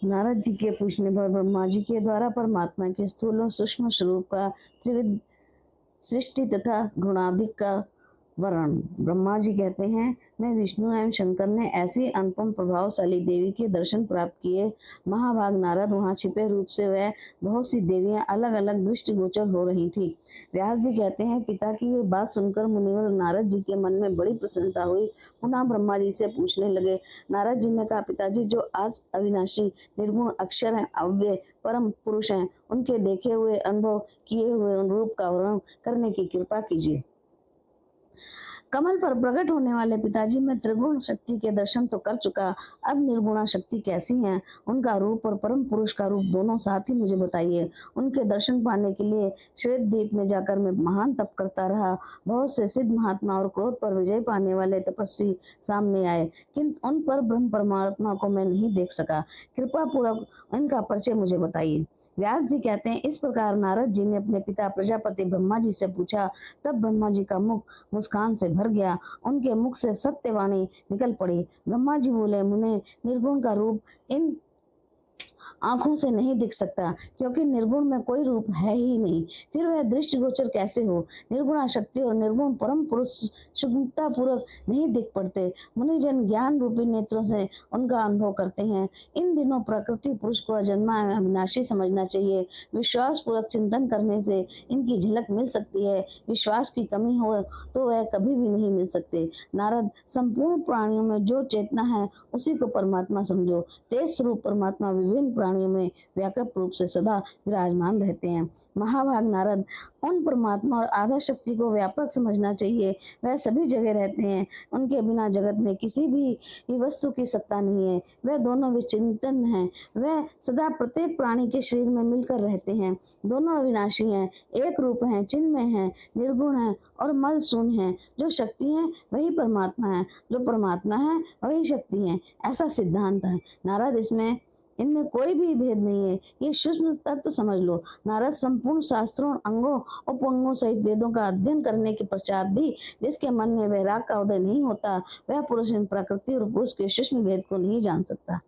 नारद जी के पूछने पर ब्रह्मा जी के द्वारा परमात्मा के स्थूल और सूक्ष्म स्वरूप का त्रिविध सृष्टि तथा गुणाधिक का वर्ण। ब्रह्मा जी कहते हैं, मैं विष्णु एवं शंकर ने ऐसी अनुपम प्रभावशाली देवी के दर्शन प्राप्त किए। महाभाग नारद, वहां छिपे रूप से वह बहुत सी देवियां अलग अलग दृष्टिगोचर हो रही थी। व्यास जी कहते हैं, पिता की ये बात सुनकर मुनिवर नारद जी के मन में बड़ी प्रसन्नता हुई। पुनः ब्रह्मा जी से पूछने लगे। नारद जी ने कहा, पिताजी, जो आज अविनाशी निर्गुण अक्षर है, अव्यय परम पुरुष हैं, उनके देखे हुए अनुभव किए हुए उन रूप का वर्णन करने की कृपा कीजिए। कमल पर प्रकट होने वाले पिताजी, मैं त्रिगुण शक्ति के दर्शन तो कर चुका, अब निर्गुणा शक्ति कैसी है, उनका रूप और परम पुरुष का रूप दोनों साथ ही मुझे बताइए। उनके दर्शन पाने के लिए श्वेत द्वीप में जाकर मैं महान तप करता रहा। बहुत से सिद्ध महात्मा और क्रोध पर विजय पाने वाले तपस्वी सामने आए, किंतु उन पर ब्रह्म परमात्मा को मैं नहीं देख सका। कृपा पूर्वक इनका परिचय मुझे बताइए। व्यास जी कहते हैं, इस प्रकार नारद जी ने अपने पिता प्रजापति ब्रह्मा जी से पूछा। तब ब्रह्मा जी का मुख मुस्कान से भर गया, उनके मुख से सत्यवाणी निकल पड़ी। ब्रह्मा जी बोले, मुने, निर्गुण का रूप इन आंखों से नहीं दिख सकता, क्योंकि निर्गुण में कोई रूप है ही नहीं, फिर वह दृष्टिगोचर कैसे हो। निर्गुणा शक्ति और निर्गुण परम पुरुष शुद्धता पूर्वक नहीं दिख पड़ते। मुनिजन ज्ञान रूपी नेत्रों से उनका अनुभव करते हैं। इन दिनों प्रकृति पुरुष को अजन्मा एवं अविनाशी समझना चाहिए। विश्वास पूर्वक चिंतन करने से इनकी झलक मिल सकती है। विश्वास की कमी हो तो वह कभी भी नहीं मिल सकते। नारद, संपूर्ण प्राणियों में जो चेतना है उसी को परमात्मा समझो। तेज स्वरूप परमात्मा विभिन्न प्राणियों में व्यापक रूप से सदा विराजमान रहते हैं। महाभाग नारद, उन परमात्मा और आधा शक्ति को व्यापक समझना चाहिए। वह सभी जगह रहते हैं, उनके बिना जगत में किसी भी वस्तु की सत्ता नहीं है। वह दोनों विचिंतन हैं, वह सदा प्रत्येक प्राणी के शरीर में मिलकर रहते हैं। दोनों अविनाशी हैं, एक रूप हैं, चिन्मय हैं, निर्गुण हैं और मल शून्य हैं। जो शक्ति है वही परमात्मा है, जो परमात्मा है वही शक्ति है, ऐसा सिद्धांत है। नारद, इसमें इनमें कोई भी भेद नहीं है, ये सूक्ष्म तत्व समझ लो। नारद, संपूर्ण शास्त्रों, अंगों उपअंगों सहित वेदों का अध्ययन करने के पश्चात भी जिसके मन में वैराग का उदय नहीं होता, वह पुरुष इन प्रकृति और पुरुष के सूक्ष्म भेद को नहीं जान सकता।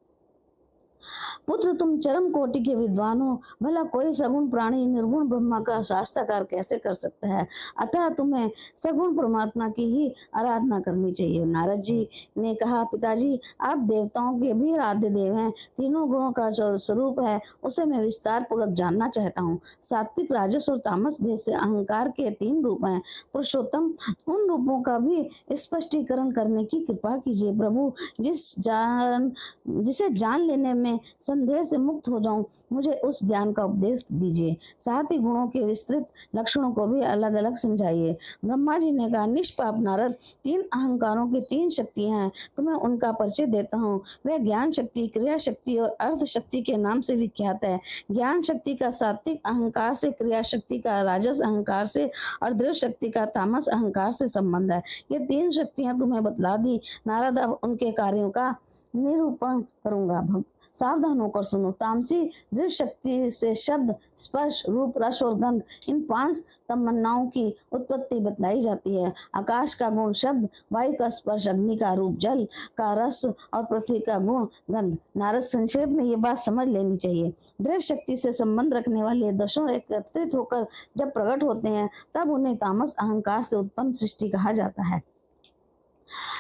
पुत्र, तुम चरम कोटि के विद्वान हो, भला कोई सगुण प्राणी निर्गुण ब्रह्मा का शास्त्राकार कैसे कर सकता है। अतः तुम्हें सगुण परमात्मा की ही आराधना करनी चाहिए। नारद जी ने कहा, पिताजी, आप देवताओं के भी आराध्य देव हैं, तीनों गुणों का जो स्वरूप है उसे मैं विस्तार पूर्वक जानना चाहता हूँ। सात्विक, राजस और तामस भेद से अहंकार के तीन रूप हैं। पुरुषोत्तम, उन रूपों का भी स्पष्टीकरण करने की कृपा कीजिए। प्रभु, जिसे जान लेने में संदेह से मुक्त हो जाऊं, मुझे उस ज्ञान का उपदेश दीजिए। साथ ही गुणों के विस्तृत लक्षणों को भी अलग अलग समझाइए। ब्रह्मा जी ने कहा, निष्पाप नारद, तीन अहंकारों की तीन शक्तियां हैं, तुम्हें उनका परिचय देता हूँ। वह ज्ञान शक्ति, क्रिया शक्ति और अर्थ शक्ति के नाम से विख्यात है। ज्ञान शक्ति का सात्विक अहंकार से, क्रिया शक्ति का राजस अहंकार से और दृढ़ शक्ति का तामस अहंकार से संबंध है। ये तीन शक्तियां तुम्हें बतला दी। नारद, अब उनके कार्यों का निरूपण करूंगा। सावधान होकर सुनो। तामसी दृढ़ शक्ति से शब्द, स्पर्श, रूप, रस और गंध, इन पांच तमन्नाओं की उत्पत्ति बतलाई जाती है। आकाश का गुण शब्द, वायु का स्पर्श, अग्नि का रूप, जल का रस और पृथ्वी का गुण गंध। नारद, संक्षेप में ये बात समझ लेनी चाहिए। दृढ़ शक्ति से संबंध रखने वाले दशों एकत्रित होकर जब प्रकट होते हैं तब उन्हें तामस अहंकार से उत्पन्न सृष्टि कहा जाता है।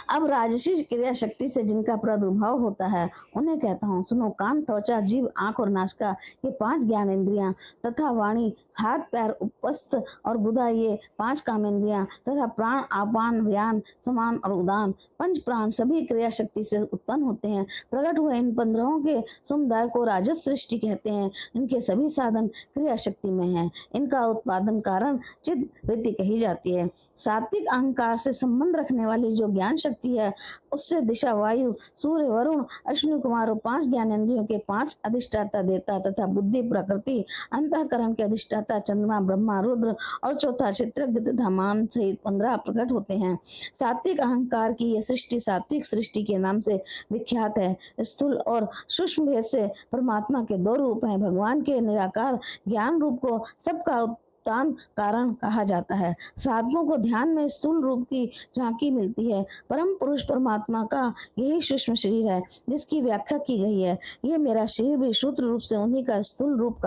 अब राजसी क्रिया शक्ति से जिनका प्रादुर्भाव होता है उन्हें कहता हूँ, सुनो। कान, त्वचा, जीभ, आंख और नासिका, ये पांच ज्ञानेंद्रियां तथा वाणी, हाथ, पैर, उपस्थ और गुदा, ये पांच कामेंद्रियां तथा प्राण, आपान, व्यान, समान और उदान, पंच प्राण सभी क्रिया शक्ति से उत्पन्न होते हैं। प्रकट हुए इन 15 के समुदाय को राजस सृष्टि कहते हैं। इनके सभी साधन क्रिया शक्ति में है। इनका उत्पादन कारण चित्त वृत्ति कही जाती है। सात्विक अहंकार से संबंध रखने वाली जो ज्ञान शक्ति है उससे दिशा, वायु, सूर्य, वरुण, अश्विनी कुमार और 5 ज्ञानेंद्रियों के 5 अधिष्ठाता देवता तथा बुद्धि, प्रकृति, अंतःकरण के अधिष्ठाता चंद्रमा, ब्रह्मा, रुद्र और चौथा चित्रज्ञ तथा मान सहित 15 प्रकट होते हैं। सात्विक अहंकार की यह सृष्टि सात्विक सृष्टि के नाम से विख्यात है। स्थूल और सूक्ष्म भेद से परमात्मा के 2 रूप हैं। भगवान के निराकार ज्ञान रूप को सबका उत्तान कारण कहा जाता है। साधकों को ध्यान में स्थूल रूप की झांकी मिलती है। परम पुरुष परमात्मा का यही सूक्ष्म शरीर है जिसकी व्याख्या की गई है। यह मेरा शरीर भी सूत्र रूप से उन्हीं का स्थूल रूप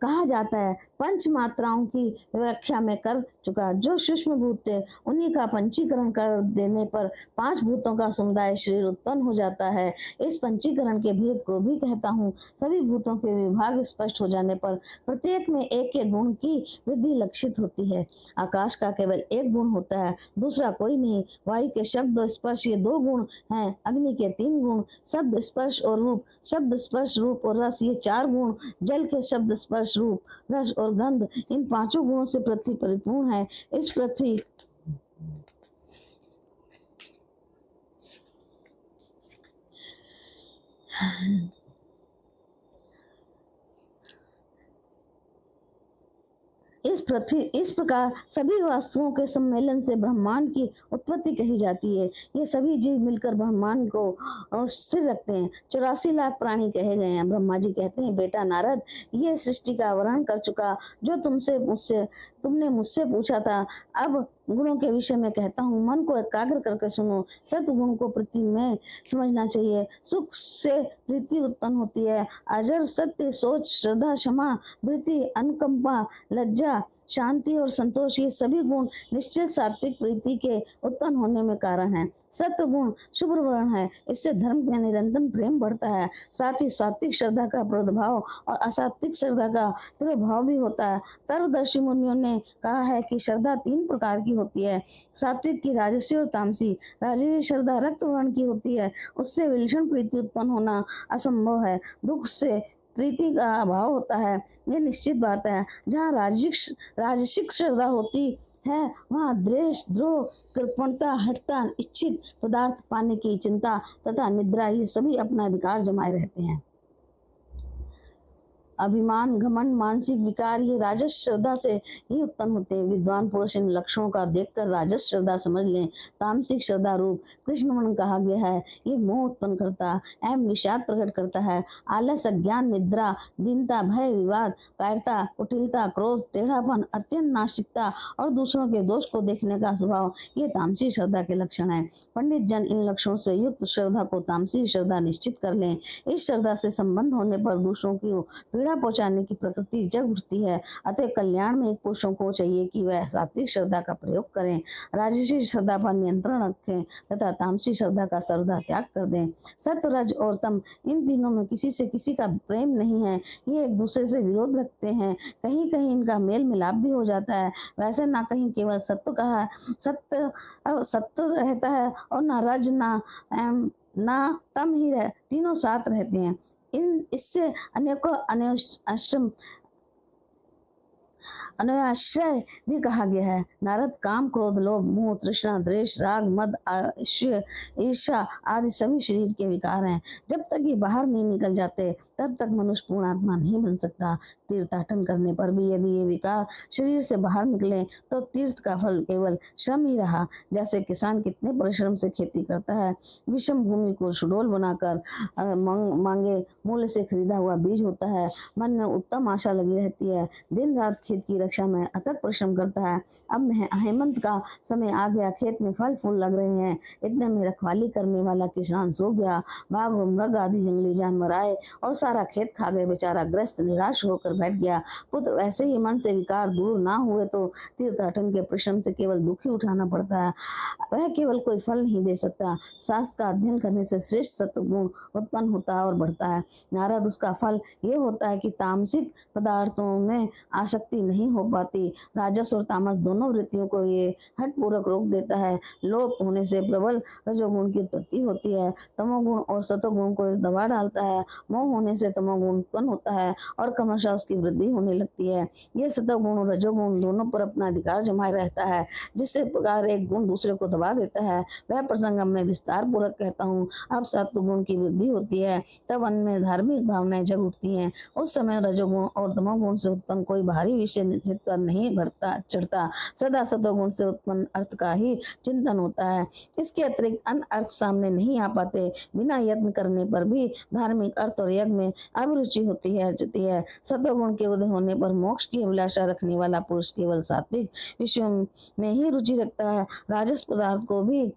कहा जाता है। पंच मात्राओं की व्याख्या में कर चुका। जो सूक्ष्म भूत थे उन्हीं का पंचीकरण कर देने पर 5 भूतों का समुदाय शरीर उत्पन्न हो जाता है। इस पंचीकरण के भेद को भी कहता हूँ। सभी भूतों के विभाग स्पष्ट हो जाने पर प्रत्येक में एक एक गुण की वृद्धि लक्षित होती है। आकाश का केवल एक गुण होता है, दूसरा कोई नहीं। वायु के शब्द और स्पर्श ये 2 गुण हैं। अग्नि के 3 गुण, शब्द स्पर्श और रूप, शब्द स्पर्श रूप और रस ये 4 गुण। जल के शब्द स्पर्श रूप रस और गंध, इन 5 गुणों से पृथ्वी परिपूर्ण है। इस पृथ्वी इस प्रकार सभी वस्तुओं के सम्मेलन से ब्रह्मांड की उत्पत्ति कही जाती है। ये सभी जीव मिलकर ब्रह्मांड को स्थिर रखते हैं। 84 लाख प्राणी कहे गए हैं। ब्रह्मा जी कहते हैं, बेटा नारद, ये सृष्टि का वर्णन कर चुका जो तुमने मुझसे पूछा था। अब गुणों के विषय में कहता हूँ। मन को एकाग्र करके सुनो। सत्गुण को पृथ्वी में समझना चाहिए। सुख से प्रीति उत्पन्न होती है। अजर, सत्य, सोच, श्रद्धा, क्षमा, धृति, अनुकंपा, लज्जा, शांति और संतोष ये सभी गुण निश्चित सात्विक प्रीति के उत्पन्न होने में कारण है। सत्व गुण शुभ वर्ण है। इससे धर्म में निरंतर प्रेम बढ़ता है। साथ ही सात्विक श्रद्धा का प्रभाव और असात्विक श्रद्धा का तिरोभाव भी होता है। तर्कदर्शी मुनियों ने कहा है कि श्रद्धा 3 प्रकार की होती है। सात्विक की, राजसी और तामसी। राजसी श्रद्धा रक्त वर्ण की होती है। उससे विलक्षण प्रीति उत्पन्न होना असंभव है। दुख से प्रीति का अभाव होता है, ये निश्चित बात है। जहाँ राजसिक श्रद्धा होती है वहाँ द्वेष, द्रोह, कृपणता, हठता, इच्छित पदार्थ पाने की चिंता तथा निद्रा ये सभी अपना अधिकार जमाए रहते हैं। अभिमान, घमंड, मानसिक विकार ये राजस श्रद्धा से ही उत्पन्न होते हैं। विद्वान पुरुष इन लक्षणों का देखकर राजस श्रद्धा समझ लें। तामसिक श्रद्धा रूप कृष्ण वर्ण कहा गया है। ये मोह उत्पन्न करता एवं विषाद प्रकट करता है। आलस, अज्ञान, निद्रा, दीनता, भय, विवाद, कायरता, कुटिलता, क्रोध, टेढ़ापन, अत्यंत नास्तिकता और दूसरों के दोष को देखने का स्वभाव ये तामसिक श्रद्धा के लक्षण है। पंडित जन इन लक्षणों से युक्त श्रद्धा को तामसिक श्रद्धा निश्चित कर लें। इस श्रद्धा से संबंध होने पर दूसरों की पीड़ा पहुंचाने की प्रकृति जग उठती है। अतः कल्याण में पुरुषों को चाहिए कि वह सात्विक श्रद्धा का प्रयोग करें, राजसी श्रद्धा पर नियंत्रण रखें तथा तामसी श्रद्धा का सर्वदा त्याग कर दें। सत्य, रज और तम इन तीनों में किसी से किसी का प्रेम नहीं है। ये एक दूसरे से विरोध रखते हैं। कहीं कहीं इनका मेल मिलाप भी हो जाता है। वैसे ना कहीं केवल सत्य रहता है और ना रज ना तम ही तीनों साथ रहते हैं। इससे अनेकों अनयाश्रय भी कहा गया है। नारद, काम, क्रोध, लोभ, मोह, तृष्णा, द्वेष, राग, मद, ईर्ष्या आदि सभी शरीर के विकार हैं। जब तक ये बाहर नहीं निकल जाते तब तक मनुष्य पूर्ण आत्मा नहीं बन सकता। तीर्थाटन करने पर भी यदि ये विकार शरीर से बाहर निकले तो तीर्थ का फल केवल श्रम ही रहा। जैसे किसान कितने परिश्रम से खेती करता है। विषम भूमि को सुडौल बनाकर मांगे मूल्य से खरीदा हुआ बीज होता है। मन में उत्तम आशा लगी रहती है। दिन रात खेत की रक्षा में अथक परिश्रम करता है। अब हेमंत का समय आ गया, खेत में फल फूल लग रहे हैं। इतने में रखवाली करने वाला किसान सो गया। बाघ और मृग आदि जंगली जानवर आए और सारा खेत खा गए। बेचारा ग्रस्त निराश होकर बैठ गया। पुत्र वैसे ही मन से विकार दूर ना हुए तो तीर्थाटन के परिश्रम से केवल दुख ही उठाना पड़ता है। वह केवल कोई फल नहीं दे सकता। शास्त्र का अध्ययन करने से श्रेष्ठ सत्गुण उत्पन्न होता है और बढ़ता है। नारद, उसका फल ये होता है कि तामसिक पदार्थों में आसक्ति नहीं हो पाती। राजस और तामस दोनों वृत्तियों को ये हठ पूर्वक रोक देता है। लोभ होने से प्रबल रजोगुण की उत्पत्ति होती है। तमोगुण और सतोगुण को दबा डालता है। मोह होने से तमोगुण उत्पन्न होता है और क्रमशः उसकी वृद्धि होने लगती है। ये सतोगुण और रजोगुण दोनों पर अपना अधिकार जमाए रहता है। जिससे प्रकार एक गुण दूसरे को दबा देता है वह प्रसंग मैं विस्तार पूर्वक कहता हूँ। अब सत्वगुण की वृद्धि होती है तब मन में धार्मिक भावनाएं जग उठती हैं। उस समय रजोगुण और तमोगुण से उत्पन्न कोई भारी विषय निश्चित पर नहीं बढ़ता चढ़ता, सदा सतोगुण से उत्पन्न अर्थ का ही चिंतन होता है। इसके अतिरिक्त अन्य अर्थ सामने नहीं आ पाते। बिना यत्न करने पर भी धार्मिक अर्थ और यज्ञ में अभिरुचि होती है। सतोगुण के उदय होने पर मोक्ष की अभिलाषा रखने वाला पुरुष केवल सात्विक विषयों में ही रुचि रखता है, राजस पदार्थ को भी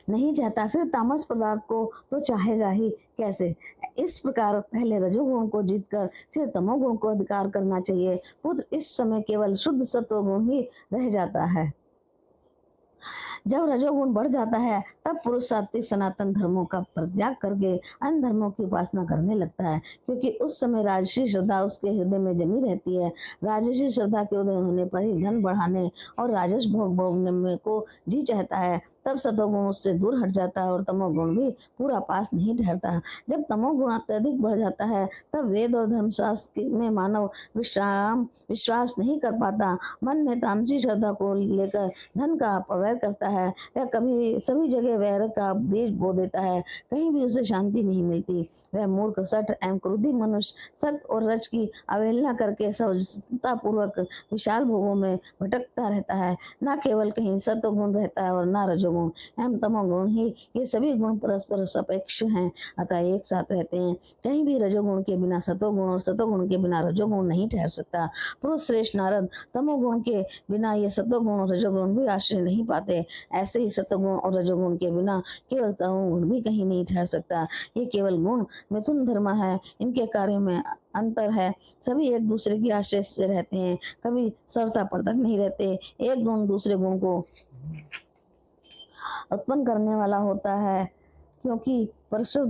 नहीं चाहता, फिर तामस पदार्थ को तो चाहेगा ही कैसे। इस प्रकार पहले रजोगुण को जीतकर फिर तमोगुण को अधिकार करना चाहिए। पुत्र इस समय केवल शुद्ध सत्वगुण ही रह जाता है। जब रजोगुण बढ़ जाता है तब पुरुष सात्विक सनातन धर्मों का परित्याग करके अन्य धर्मों की उपासना करने लगता है, क्योंकि उस समय राजसी श्रद्धा उसके हृदय में जमी रहती है। राजसी श्रद्धा के उदय होने पर ही धन बढ़ाने और राजस भोग भोगने को जी चाहता है। तब सतोगुण उससे दूर हट जाता है और तमोगुण भी पूरा पास नहीं ठहरता। जब तमोगुण अत्यधिक बढ़ जाता है तब वेद और धर्मशास्त्र में मानव विश्वास नहीं कर पाता। मन में तामसी श्रद्धा को लेकर धन का अपव्यय करता है। वह कभी सभी जगह वैर का बीज बो देता है, कहीं भी उसे शांति नहीं मिलती। वह मूर्ख सठ एवं क्रोधी मनुष्य सत और रज की अवहेलना करके पूर्वक विशाल भोगों में भटकता रहता है। न केवल कहीं सत्वगुण रहता है और न रजोगुण एवं तमोगुण ही, ये सभी गुण परस्पर सापेक्ष हैं, अतः एक साथ रहते हैं। कहीं भी रजोगुण के बिना सतोगुण और सतोगुण के बिना रजोगुण नहीं ठहर सकता। पुरुष श्रेष्ठ नारद तमोगुण के बिना ये सतोगुण और रजोगुण भी आश्रय नहीं पाते। ऐसे ही सतोगुण और रजोगुण के बिना केवल तमोगुण भी कहीं नहीं ठहर सकता। ये केवल गुण मिथुन धर्म है, इनके कार्यों में अंतर है। सभी एक दूसरे की आश्रय से रहते हैं, कभी सरता पृथक नहीं रहते। एक गुण दूसरे गुण को उत्पन्न करने वाला होता है, क्योंकि प्रसव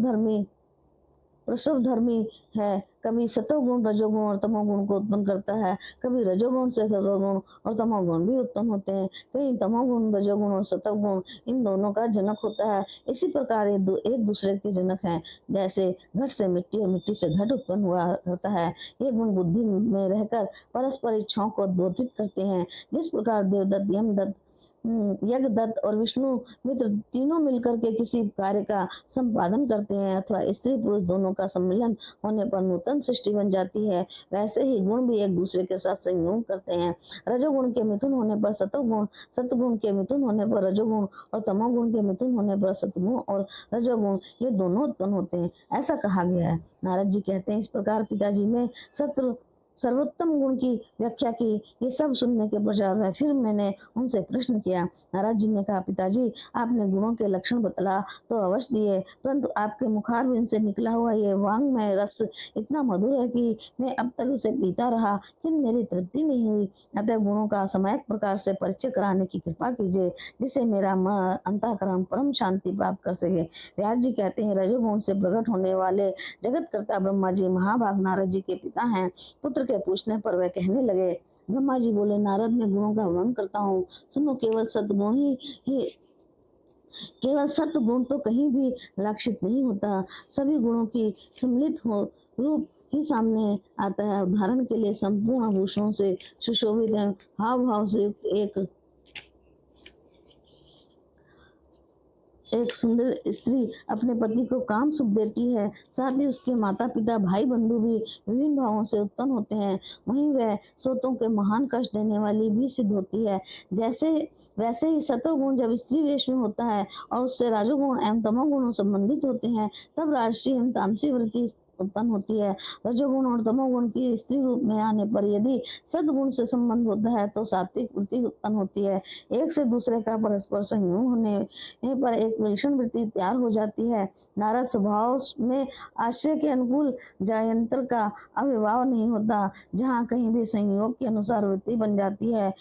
धर्मी है। कभी सतोगुण रजोगुण और तमोगुण को उत्पन्न करता है, कभी रजोगुण से सतोगुण और तमोगुण भी उत्पन्न होते हैं। कहीं तमोगुण रजोगुण और सतोगुण इन दोनों का जनक होता है। इसी प्रकार ये एक दूसरे के जनक हैं। जैसे घट से मिट्टी और मिट्टी से घट उत्पन्न हुआ करता है, ये गुण बुद्धि में रहकर परस्पर इच्छाओं को द्योतित करते हैं। जिस प्रकार देवदत्त यमदत्त यज्ञदत्त और विष्णु मित्र तीनों मिलकर के किसी कार्य का संपादन करते हैं, अथवा स्त्री पुरुष दोनों का सम्मिलन होने पर नूतन सृष्टि बन जाती है, वैसे ही गुण भी एक दूसरे के साथ संयोग करते हैं। रजोगुण के मिथुन होने पर सतोगुण, सतगुण के मिथुन होने पर रजोगुण और तमोगुण के मिथुन होने पर सतगुण और रजोगुण ये दोनों उत्पन्न होते हैं, ऐसा कहा गया है। नारद जी कहते हैं, इस प्रकार पिताजी ने सर्वोत्तम गुण की व्याख्या की। ये सब सुनने के पश्चात में फिर मैंने उनसे प्रश्न किया। नारद जी ने कहा, पिताजी आपने गुणों के लक्षण बतला तो अवश्य दिए, परंतु आपके मुखारविंद से निकला हुआ ये वांग्मय रस इतना मधुर है कि मैं अब तक उसे पीता रहा, किंतु मेरी तृप्ति नहीं हुई। अतः गुणों का समयक प्रकार से परिचय कराने की कृपा कीजिए, जिससे मेरा मन अंतःकरण परम शांति प्राप्त कर सके। व्यास जी कहते हैं, रजोगुण से प्रकट होने वाले जगतकर्ता ब्रह्मा जी महाभाग नारद जी के पिता हैं। पुत्र के पूछने पर वह कहने लगे, ब्रह्मा जी बोले, नारद मैं गुणों का वर्णन करता हूँ, सुनो। केवल सत्गुण तो कहीं भी लक्षित नहीं होता, सभी गुणों की सम्मिलित हो रूप ही सामने आता है। उदाहरण के लिए संपूर्ण आभूषणों से सुशोभित है, हाव भाव से युक्त एक सुंदर स्त्री अपने पति को काम सुख देती है, साथ ही उसके माता पिता भाई बंधु भी विभिन्न भावों से उत्पन्न होते हैं। वहीं वह सोतों के महान कष्ट देने वाली भी सिद्ध होती है। वैसे ही सतोगुण जब स्त्री वेश में होता है और उससे राजोगुण एवं तमोगुण संबंधित होते हैं, तब राजसी एवं तामसी वृत्ति उत्पन्न होती है। रजोगुण और तमोगुण की स्त्री रूप में आने पर यदि सद्गुण से संबंध होता है तो सात्विक वृत्ति उत्पन्न होती है। एक से दूसरे का परस्पर संयोग होने पर एक विलक्षण वृत्ति तैयार हो जाती है। नारद स्वभाव में आश्रय के अनुकूल जायंत्र का अविभाव नहीं होता, जहाँ कहीं भी संयोग के अनुसार वृत्ति बन जाती है।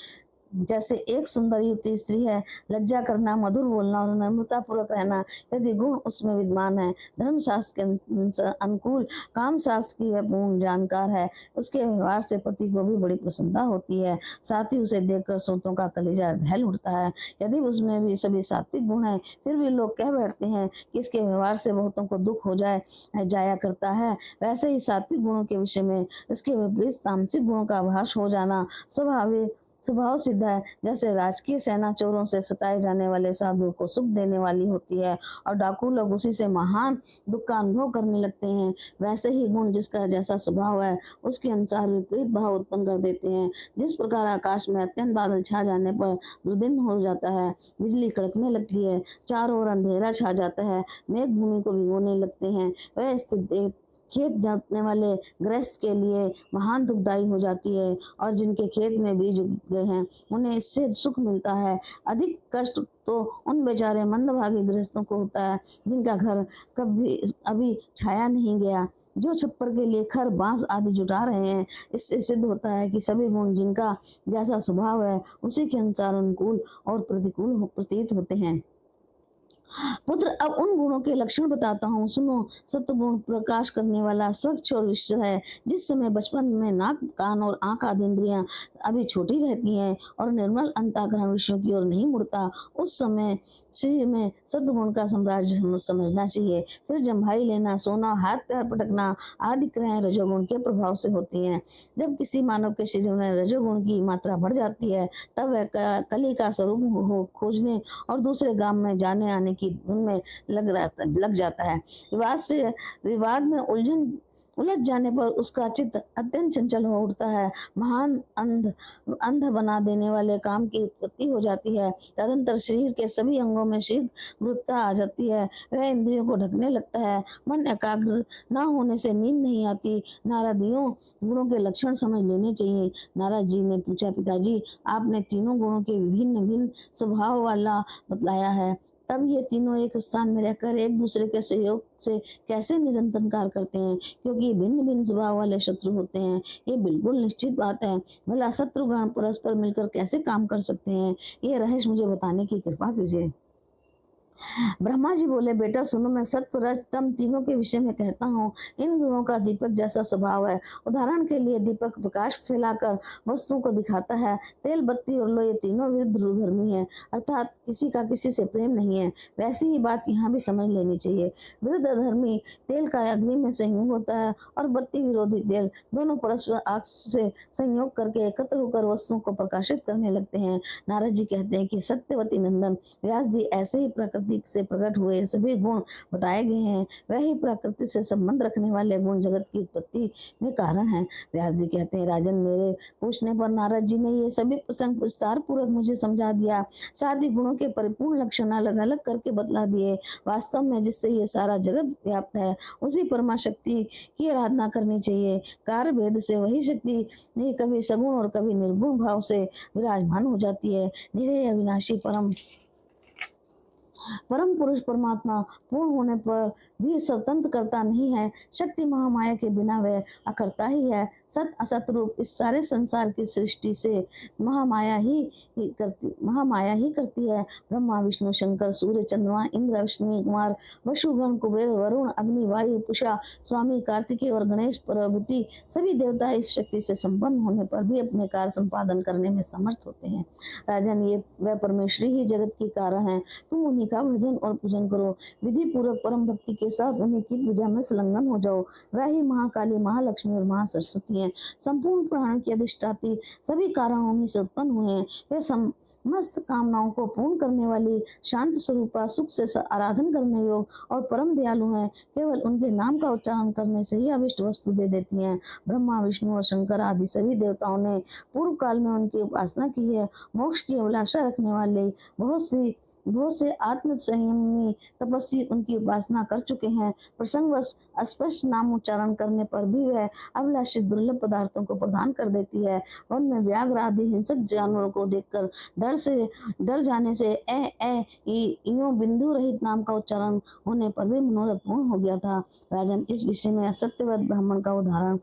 जैसे एक सुंदर युवती स्त्री है, लज्जा करना, मधुर बोलना और नम्रता पूर्वक रहना यदि गुण उसमें विद्यमान है, धर्मशास्त्र के अनुकूल काम शास्त्र की वह पूर्ण जानकार है, उसके व्यवहार से पति को भी बड़ी प्रसन्नता होती है, साथ ही उसे देखकर सोतों का कलेजा दहल उठता है। यदि उसमें भी सभी सात्विक गुण है, फिर भी लोग कह बैठते हैं कि इसके व्यवहार से बहुतों को दुख हो जाया करता है। वैसे ही सात्विक गुणों के विषय में इसके विपरीत तामसिक गुणों का आभास हो जाना स्वाभाविक स्वभाव सिद्ध है। जैसे राजकीय सेना चोरों से सताए जाने वाले साधुओं को सुख देने वाली होती है और डाकू लोग उसी से महान दुख का अनुभव करने लगते हैं, वैसे ही गुण जिसका जैसा स्वभाव है उसके अनुसार विपरीत भाव उत्पन्न कर देते हैं। जिस प्रकार आकाश में अत्यंत बादल छा जाने पर दुर्दिन हो जाता है, बिजली कड़कने लगती है, चारों ओर अंधेरा छा जाता है, मेघ भूमि को भिगोने लगते हैं, वह स्थिति खेत जोतने वाले गृहस्थ के लिए महान दुखदायी हो जाती है। और जिनके खेत में बीज उग गए हैं उन्हें इससे सुख मिलता है। अधिक कष्ट तो उन बेचारे मंदभागी गृहस्थों को होता है जिनका घर कभी अभी छाया नहीं गया, जो छप्पर के लिए खर बांस आदि जुटा रहे हैं। इससे सिद्ध होता है कि सभी गुण जिनका जैसा स्वभाव है उसी के अनुसार अनुकूल और प्रतिकूल प्रतीत होते हैं। पुत्र, अब उन गुणों के लक्षण बताता हूँ, सुनो। सत्वगुण प्रकाश करने वाला, स्वच्छ और विशुद्ध है। जिस समय बचपन में नाक, कान और आंख आदि इंद्रियां अभी छोटी रहती हैं और निर्मल अंतःकरण विषयों की ओर नहीं मुड़ता, उस समय शरीर में सत्वगुण का साम्राज्य समझना चाहिए। फिर जम्भाई लेना, सोना, हाथ पैर पटकना आदि क्रियाएं रजोगुण के प्रभाव से होती हैं। जब किसी मानव के शरीर में रजोगुण की मात्रा बढ़ जाती है तब वह कली का स्वरूप खोजने और दूसरे ग्राम में जाने आने की धुन में लग जाता है। विवाद में उलझ जाने पर उसका चित्त अत्यंत चंचल हो उठता है। महान अंध बना देने वाले काम की उत्पत्ति हो जाती है। तदंतर शरीर के सभी अंगों में शीघ्रता आ जाती है। वह इंद्रियों को ढकने लगता है। मन एकाग्र न होने से नींद नहीं आती। नारदियों गुणों के लक्षण समझ लेने चाहिए। नारद जी ने पूछा, पिताजी, आपने तीनों गुणों के विभिन्न भिन्न स्वभाव वाला बतलाया है, तब ये तीनों एक स्थान में रहकर एक दूसरे के सहयोग से कैसे निरंतर कार्य करते हैं? क्योंकि भिन्न भिन्न स्वभाव वाले शत्रु होते हैं, ये बिल्कुल निश्चित बात है। भला शत्रुगण परस्पर मिलकर कैसे काम कर सकते हैं? ये रहस्य मुझे बताने की कृपा कीजिए। ब्रह्मा जी बोले, बेटा सुनो, मैं सत्व रज तम तीनों के विषय में कहता हूँ। इन गुणों का दीपक जैसा स्वभाव है। उदाहरण के लिए दीपक प्रकाश फैलाकर वस्तुओं को दिखाता है। तेल, बत्ती और लो, ये तीनों विरुद्ध धर्मी है, अर्थात किसी का किसी से प्रेम नहीं है। वैसी ही बात यहाँ भी समझ लेनी चाहिए। विरुद्ध धर्मी तेल का अग्नि में संयोग होता है और बत्ती विरोधी तेल दोनों परस्पर आग से संयोग करके एकत्र होकर वस्तुओं को प्रकाशित करने लगते हैं। नारद जी कहते हैं कि सत्यवती नंदन व्यास जी, ऐसे ही प्रकृति से प्रकट हुए सभी गुण बताए गए हैं। वही प्रकृति से संबंध रखने वाले गुण जगत की उत्पत्ति में कारण है। व्यास जी कहते हैं, राजन, मेरे पूछने पर नारद जी ने ये सभी प्रसंग विस्तार पूर्वक मुझे समझा दिया। साथ ही गुणों के परिपूर्ण लक्षण अलग अलग करके बतला दिए। वास्तव में जिससे ये सारा जगत व्याप्त है उसी परमा शक्ति की आराधना करनी चाहिए। कार्य भेद से वही शक्ति कभी सगुण और कभी निर्गुण भाव से विराजमान हो जाती है। निरय अविनाशी परम पुरुष परमात्मा पूर्ण होने पर भी स्वतंत्र करता नहीं है। शक्ति महामाया के बिना वह अकर्ता ही है। सत असत रूप इस सारे संसार की सृष्टि से महामाया ही करती है। ब्रह्मा, विष्णु, शंकर, सूर्य, चंद्रमा, इंद्र, अश्विनी कुमार, वशुगण, कुबेर, वरुण, अग्नि, वायु, पुषा, स्वामी, कार्तिकेय और गणेश प्रभृति सभी देवता इस शक्ति से संपन्न होने पर भी अपने कार्य संपादन करने में समर्थ होते हैं। राजन, ये वह परमेश्वरी ही जगत के कारण है। तुम उन्हीं का भजन और पूजन करो। विधि पूर्वक परम भक्ति के साथ उन्हीं की पूजा में संलग्न हो जाओ। वह ही महाकाली, महालक्ष्मी और महासरस्वती है। संपूर्ण प्राणों की अधिष्ठात्री, सभी कारण उन्हीं से उत्पन्न हुए हैं। वे समस्त कामनाओं को पूर्ण करने वाली, शांत स्वरूपा, सुख से आराधन करने योग्य और परम दयालु हैं। केवल उनके नाम का उच्चारण करने से ही अभिष्ट वस्तु दे देती हैं। ब्रह्मा, विष्णु और शंकर आदि सभी देवताओं ने पूर्व काल में उनकी उपासना की है। मोक्ष की अभिलाषा रखने वाले बहुत से आत्म संयमी तपस्वी उनकी उपासना कर चुके हैं। प्रसंगवश अस्पष्ट नाम उच्चारण करने पर भी वह अभिलाषित दुर्लभ पदार्थों को प्रदान कर देती है। वन में व्याघ्र आदि हिंसक जानवरों को देखकर डर जाने से यूं बिंदु रहित नाम का उच्चारण होने पर भी मनोरथ पूर्ण हो गया था। राजन, इस विषय में सत्यव्रत ब्राह्मण का उदाहरण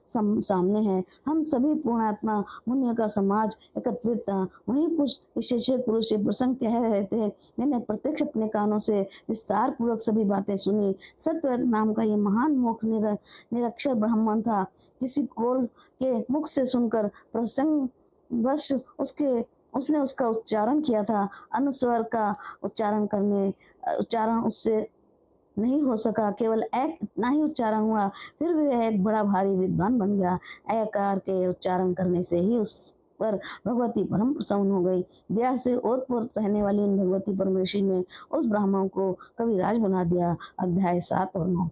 सामने है। हम सभी पूर्णात्मा मुनियों का समाज एकत्रित था। वहीं कुछ विशेषज्ञ पुरुष प्रसंग कह रहे थे। मैंने प्रत्यक्ष अपने कानों से विस्तार पूर्वक सभी बातें सुनी। सत्यव्रत नाम का ये महान मूर्ख निरक्षर ब्राह्मण था। किसी कोल के मुख से सुनकर प्रसंग वश उसने उसका उच्चारण किया था। अनुस्वर का उच्चारण उससे नहीं हो सका। केवल एक इतना ही उच्चारण हुआ, फिर भी वह एक बड़ा भारी विद्वान बन गया। एकार के उच्चारण करने से ही पर भगवती परम प्रसन्न हो गई। दया से ओतप्रोत रहने वाली उन भगवती परमेश्वरी ने उस ब्राह्मण को कविराज बना दिया। अध्याय 7 और 9।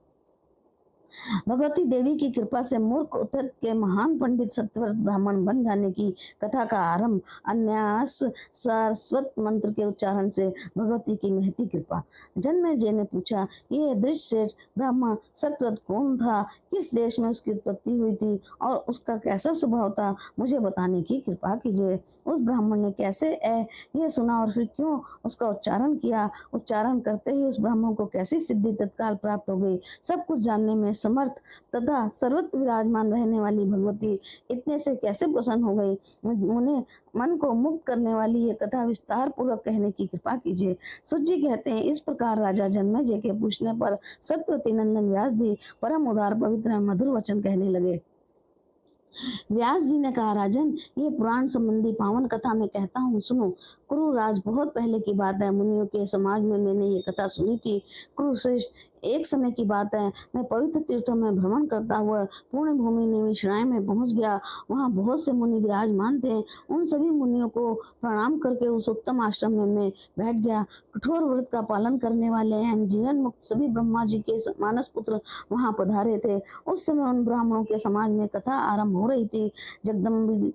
भगवती देवी की कृपा से मूर्ख उद्धत के महान पंडित सत्व्रत ब्राह्मण बन जाने की कथा का आरंभ अन्यास सारस्वत मंत्र के उच्चारण से। भगवती की महती कृपा। जन्मेजय ने पूछा, ये दृश्य ब्राह्मण सत्व्रत कौन था, किस देश में उसकी उत्पत्ति हुई थी और उसका कैसा स्वभाव था, मुझे बताने की कृपा कीजिए। उस ब्राह्मण ने कैसे यह सुना और फिर क्यों उसका उच्चारण किया, उच्चारण करते ही उस ब्राह्मण को कैसी सिद्धि तत्काल प्राप्त हो गई, सब कुछ जानने में समर्थ तथा सर्वत्र विराजमान रहने वाली भगवती इतने से कैसे प्रसन्न हो गई, उन्हें मन को मुक्त करने वाली ये कथा विस्तार पूर्वक कहने की कृपा कीजिए। सुत जी कहते हैं, इस प्रकार राजा जन्मेजय के पूछने पर सत्यवती नंदन व्यास जी परम उदार पवित्र और मधुर वचन कहने लगे। व्यास जी ने कहा, राजन, ये पुराण संबंधी पावन कथा मैं कहता हूँ, सुनो। कुरुराज, बहुत पहले की बात है, मुनियों के समाज में मैंने ये कथा सुनी थी। कुरुश्रेष्ठ, एक समय की बात है, मैं पवित्र तीर्थों में भ्रमण करता हुआ पूर्ण भूमि निमिषराय में पहुंच गया। वहां बहुत से मुनि विराजमान थे। उन सभी मुनियों को प्रणाम करके उस उत्तम आश्रम में मैं बैठ गया। कठोर व्रत का पालन करने वाले एवं जीवन मुक्त सभी ब्रह्मा जी के मानस पुत्र वहां पधारे थे। उस समय उन ब्राह्मणों के समाज में कथा आरंभ हो रही थी। जगदम्ब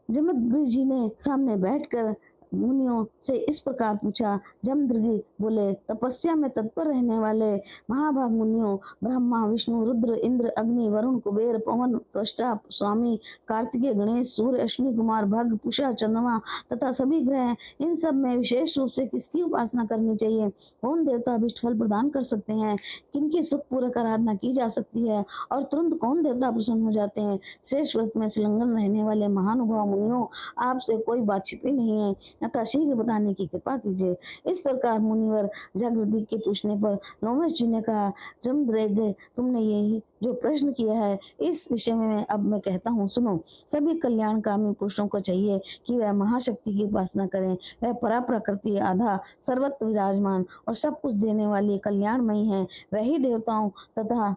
जमदग्नि जी ने सामने बैठकर मुनियों से इस प्रकार पूछा। जमदग्नि बोले, तपस्या में तत्पर रहने वाले महाभाग मुनियों, ब्रह्मा, विष्णु, रुद्र, इंद्र, अग्नि, वरुण, कुबेर, पवन, त्वष्टा, स्वामी, कार्तिकेय, गणेश, सूर्य, अश्विनी कुमार, भग, पुषा, चंद्रमा तथा सभी ग्रह, इन सब में विशेष रूप से किसकी उपासना करनी चाहिए, कौन देवता अभिष्ट फल प्रदान कर सकते हैं, किनकी सुख पूर्वक आराधना की जा सकती है और तुरंत कौन देवता प्रसन्न हो जाते हैं। श्रेष्ठ व्रत में संलग्न रहने वाले महानुभाव मुनियों, आपसे कोई बात छिपी नहीं है, अतः शीघ्र बताने की कृपा कीजिए। इस प्रकार मुनिवर जागृति के पूछने पर लोमेश जी ने कहा, जमदग्नि, तुमने ये जो प्रश्न किया है, इस विषय में अब मैं कहता हूँ, सुनो। सभी कल्याणकामी पुरुषों को चाहिए कि वह महाशक्ति की उपासना करें। वह परा प्रकृति, आधा, सर्वत्र विराजमान और सब कुछ देने वाली कल्याणमयी है। वही देवताओं तथा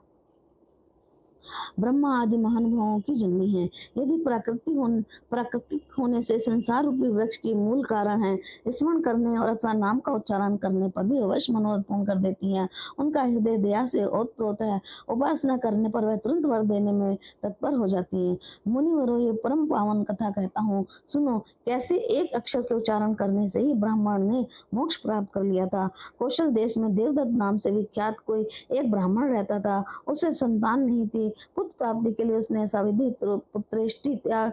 ब्रह्मा आदि महानुभावों की जन्मी है। यदि प्राकृतिक होने से संसार रूपी वृक्ष की मूल कारण है, स्मरण करने और अथवा नाम का उच्चारण करने पर भी अवश्य मनोरथ पूर्ण कर देती हैं। उनका हृदय दया से ओतप्रोत है। उपासना करने पर वह तुरंत वर देने में तत्पर हो जाती है। मुनिवरों, ये परम पावन कथा कहता हूँ, सुनो। कैसे एक अक्षर के उच्चारण करने से ही ब्राह्मण ने मोक्ष प्राप्त कर लिया था। कौशल देश में देवदत्त नाम से विख्यात कोई एक ब्राह्मण रहता था। उसे संतान नहीं थी। पुत्र प्राप्ति के लिए उसने सविधि पुत्रेष्टि त्याग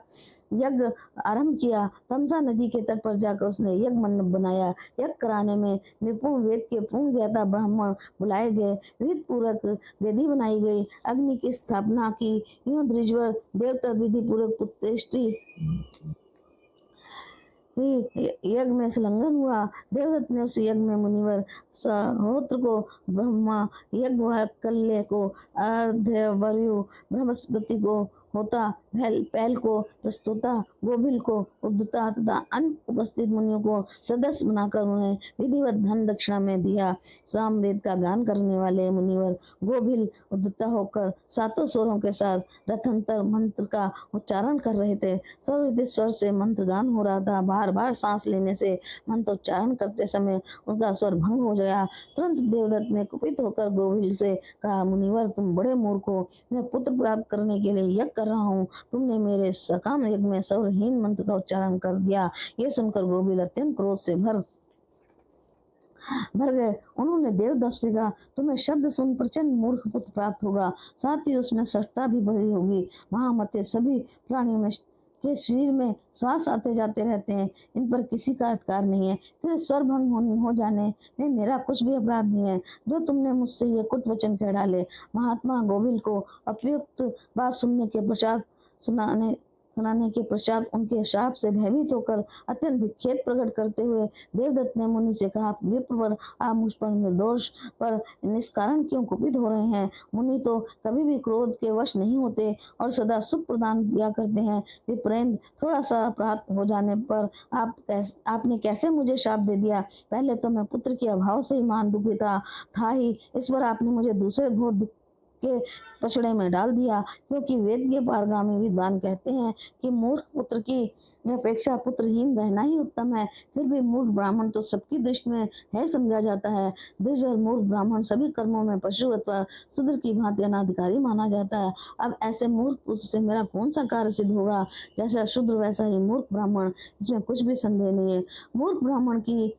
यज्ञ आरंभ किया। तमसा नदी के तट पर जाकर उसने यज्ञ मंडप बनाया। यज्ञ कराने में निपुण वेद के पूर्ण ज्ञाता ब्राह्मण बुलाए गए। विधि पूर्वक वेदी बनाई गई। अग्नि की स्थापना की। यूं द्विजवर देवता विधि पूर्वक पुत्रेष्टि यज्ञ में संलग्न हुआ। देवदत्त ने उस यज्ञ में मुनिवर सहोत्र को ब्रह्मा, यज्ञ कल्य को अर्धवर्यु, बृहस्पति को होता, पैल को प्रस्तुता, गोभिल को उद्धता तथा अन्य उपस्थित मुनियों को सदस्य बनाकर उन्हें विधिवत धन दक्षिणा में दिया। सामवेद का गान करने वाले मुनिवर गोभिल उद्धता होकर सातों स्वरों के साथ रथंतर मंत्र का उच्चारण कर रहे थे। स्वर से मंत्र गान हो रहा था। बार बार सांस लेने से मंत्र उच्चारण करते समय उनका स्वर भंग हो गया। तुरंत देवदत्त ने कुपित होकर गोभिल से कहा, मुनिवर, तुम बड़े मूर्ख हो। मैं पुत्र प्राप्त करने के लिए यज्ञ कर रहा हूँ, तुमने मेरे सकाम यज्ञ में स्वरहीन मंत्र का उच्चारण कर दिया। यह सुनकर गोभिल अत्यंत क्रोध से भर गए। उन्होंने देवदत्त से कहा, तुम्हें शब्द सुन प्रचंड मूर्ख पुत्र प्राप्त होगा, साथ ही उसमें सष्टता भी बढ़ी होगी। महामते, सभी प्राणियों में के शरीर में श्वास आते जाते रहते हैं, इन पर किसी का अधिकार नहीं है। फिर स्वर भंग हो जाने में मेरा कुछ भी अपराध नहीं है, जो तुमने मुझसे ये कुट वचन कह डाले। महात्मा गोविल को उपयुक्त बात सुनने के पश्चात सुनाने के पश्चात उनके शाप से भयभीत होकर अत्यंत विखेद प्रकट करते हुए देवदत्त ने मुनि से कहा, विप्रवर, आप मुझ पर निर्दोष पर निष्कारण क्यों कुपित हो रहे हैं। मुनि तो कभी भी क्रोध के वश नहीं होते और सदा सुख प्रदान किया करते हैं। विप्रेंद्र, थोड़ा सा अपराध हो जाने पर आपने कैसे मुझे शाप दे दिया। पहले तो मैं पुत्र के अभाव से ही मान दुखी था ही, इस पर आपने मुझे दूसरे घोर दुख के पचड़े में डाल दिया, क्योंकि वेद के पारगामी विद्वान कहते हैं कि मूर्ख पुत्र की अपेक्षा पुत्रहीन रहना ही उत्तम है। फिर भी मूर्ख ब्राह्मण तो सबकी दृष्टि में है समझा जाता है। द्विज और मूर्ख ब्राह्मण सभी कर्मों में पशु अथवा शूद्र की भांति अनाधिकारी माना जाता है। अब ऐसे मूर्ख पुत्र से मेरा कौन सा कार्य सिद्ध होगा? जैसा शूद्र वैसा ही मूर्ख ब्राह्मण, इसमें कुछ भी संदेह नहीं है। मूर्ख ब्राह्मण की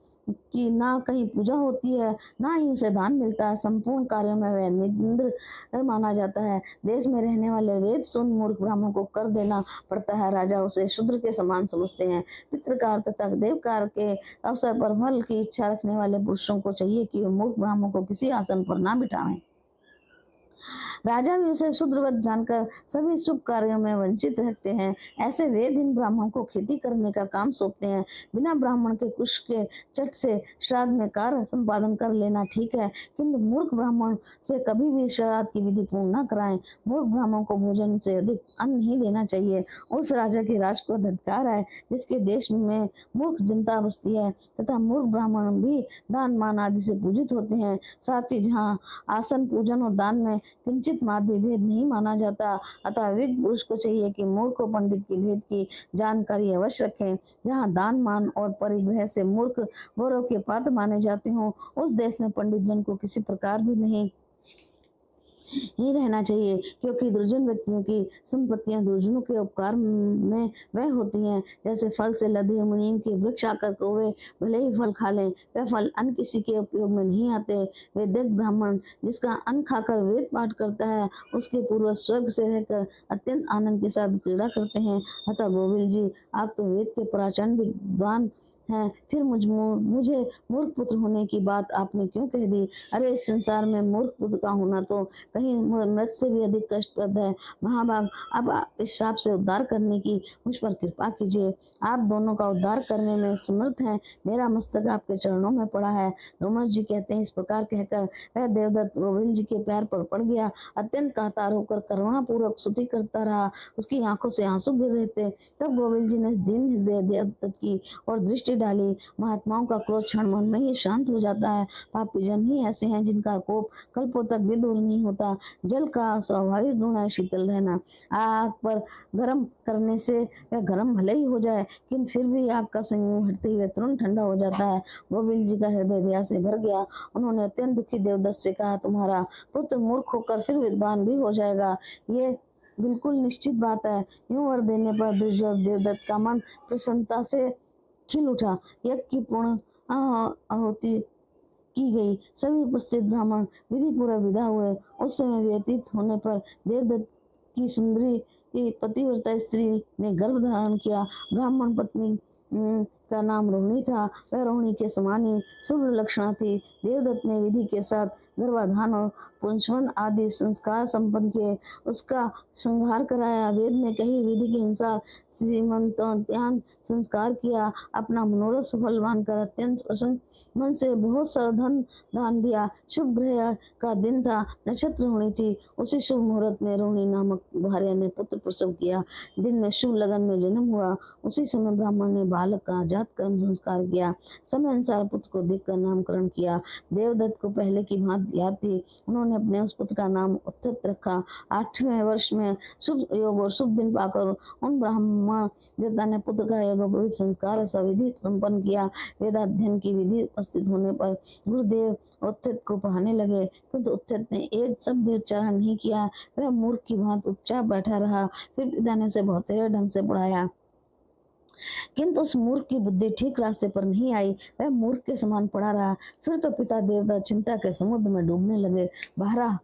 ना कहीं पूजा होती है, ना ही उसे दान मिलता है। संपूर्ण कार्यों में वह निंद्र माना जाता है। देश में रहने वाले वेद सुन मूर्ख ब्राह्मण को कर देना पड़ता है। राजा उसे शूद्र के समान समझते हैं। पितृकार तथा देवकार के अवसर पर फल की इच्छा रखने वाले पुरुषों को चाहिए कि वे मूर्ख ब्राह्मण को किसी आसन पर ना बिठाएं। राजा भी उसे शूद्रवत जानकर सभी शुभ कार्यों में वंचित रखते हैं। ऐसे वेदहीन ब्राह्मण को खेती करने का काम सौंपते हैं। बिना ब्राह्मण के कुश के चट से श्राद्ध में कार्य संपादन कर लेना ठीक है, किंतु मूर्ख ब्राह्मण से कभी भी श्राद्ध की विधि पूर्ण न कराएं। मूर्ख ब्राह्मण को भोजन से अधिक अन्न नहीं देना चाहिए। उस राजा के राज को धिक्कार है जिसके देश में मूर्ख जनता बसती है, तथा मूर्ख ब्राह्मण भी दान मान आदि से पूजित होते हैं। साथ ही जहाँ आसन पूजन और दान में किंचित मात्र भी भेद नहीं माना जाता, अतः विज्ञ पुरुष को चाहिए कि मूर्ख और पंडित की भेद की जानकारी अवश्य रखें। जहाँ दान मान और परिग्रह से मूर्ख गौरव के पात्र माने जाते हों, उस देश में पंडित जन को किसी प्रकार भी नहीं ही रहना चाहिए, क्योंकि दुर्जन व्यक्तियों की संपत्तियां दुर्जनों के उपकार में वह होती हैं। जैसे फल से लदे मुनीम के वृक्ष आकर कौवे भले ही फल खा लें, वह फल अन्न किसी के उपयोग में नहीं आते। वैदिक ब्राह्मण जिसका अन्न खाकर वेद पाठ करता है, उसके पूर्वज स्वर्ग से रहकर अत्यंत आनंद के साथ क्रीड़ा करते हैं। अतः गोविल जी, आप तो वेद के प्रचंड विद्वान हैं, फिर मुझे मूर्ख पुत्र होने की बात आपने क्यों कह दी? अरे इस संसार में मूर्ख पुत्र का होना तो कहीं मृत से भी अधिक कष्टप्रद है। महाभाग, अब आप इस शाप से उद्धार करने की मुझ पर कृपा कीजिए। आप दोनों का उद्धार करने में समर्थ हैं। मेरा मस्तक आपके चरणों में पड़ा है। रोमस जी कहते हैं, इस प्रकार कहकर वह देवदत्त गोविंद जी के पैर पर पड़ गया। अत्यंत कातर होकर करुणापूर्वक स्तुति करता रहा। उसकी आंखों से आंसू गिर रहे थे। तब गोविंद जी ने दीन हृदय देवदत्त की और दृष्टि डाली। महात्माओं का क्रोध क्षण भर में ही शांत हो जाता है। पापी जन ही ऐसे हैं जिनका कोप कल्पों तक भी दूर नहीं होता। जल का स्वाभाविक गुण है शीतल रहना। आग पर गर्म करने से वह गर्म भले ही हो जाए, किंतु फिर भी आग का संयोग हटते ही वह तुरंत ठंडा हो जाता है। गोविंद जी का हृदय दया से भर गया। उन्होंने अत्यंत दुखी देवदत्त से कहा, तुम्हारा पुत्र मूर्ख होकर फिर विद्वान भी हो जाएगा, ये बिल्कुल निश्चित बात है। यूं वर देने पर देवदत्त का मन प्रसन्नता से खिल उठा। यज्ञ की पूर्ण आहुति की गई। सभी उपस्थित ब्राह्मण विधि पूर्वक विदा हुए। उस समय व्यतीत होने पर देवदत्त की सुंदरी पतिव्रता स्त्री ने गर्भ धारण किया। ब्राह्मण पत्नी का नाम रोहिणी था। वह रोहिणी के समान ही शुभ लक्षणा थी। देवदत्त ने विधि के साथ गर्भाधान और पुंसवन आदि संस्कार संपन्न किए। उसका संहार कराया। वेद में कही विधि के अनुसार सीमंतोद्यान संस्कार किया। अपना मनोरथ सफल मानकर अत्यंत प्रसन्न मन से बहुत सा धन दान दिया। शुभ ग्रह का दिन था। नक्षत्र रोहिणी थी। उसी शुभ मुहूर्त में रोहिणी नामक भार्या ने पुत्र प्रसव किया। दिन में शुभ लगन में जन्म हुआ। उसी समय ब्राह्मण ने बालक का जात कर्म संस्कार किया। समय अनुसार पुत्र को देखकर नामकरण किया। देवदत्त को पहले की भांति याद थी। उन्होंने अपने उस पुत्र का नाम उत्थित रखा। 8वें वर्ष में शुभ योग और शुभ दिन पाकर उन ब्राह्मण देवता ने पुत्र का यज्ञोपवीत संस्कार सविधि संपन्न किया। वेदाध्ययन की विधि उपस्थित होने पर गुरुदेव उत्थित को पढ़ाने लगे, किंतु उत्थित ने एक शब्द उच्चारण नहीं किया। वह मूर्ख की भांति चुपचाप बैठा रहा। फिर पिता ने उसे बहुत ढंग से पढ़ाया, किंतु उस मूर्ख की बुद्धि ठीक रास्ते पर नहीं आई। वह मूर्ख के समान पड़ा रहा। फिर तो पिता देवता चिंता के समुद्र में डूबने लगे। 12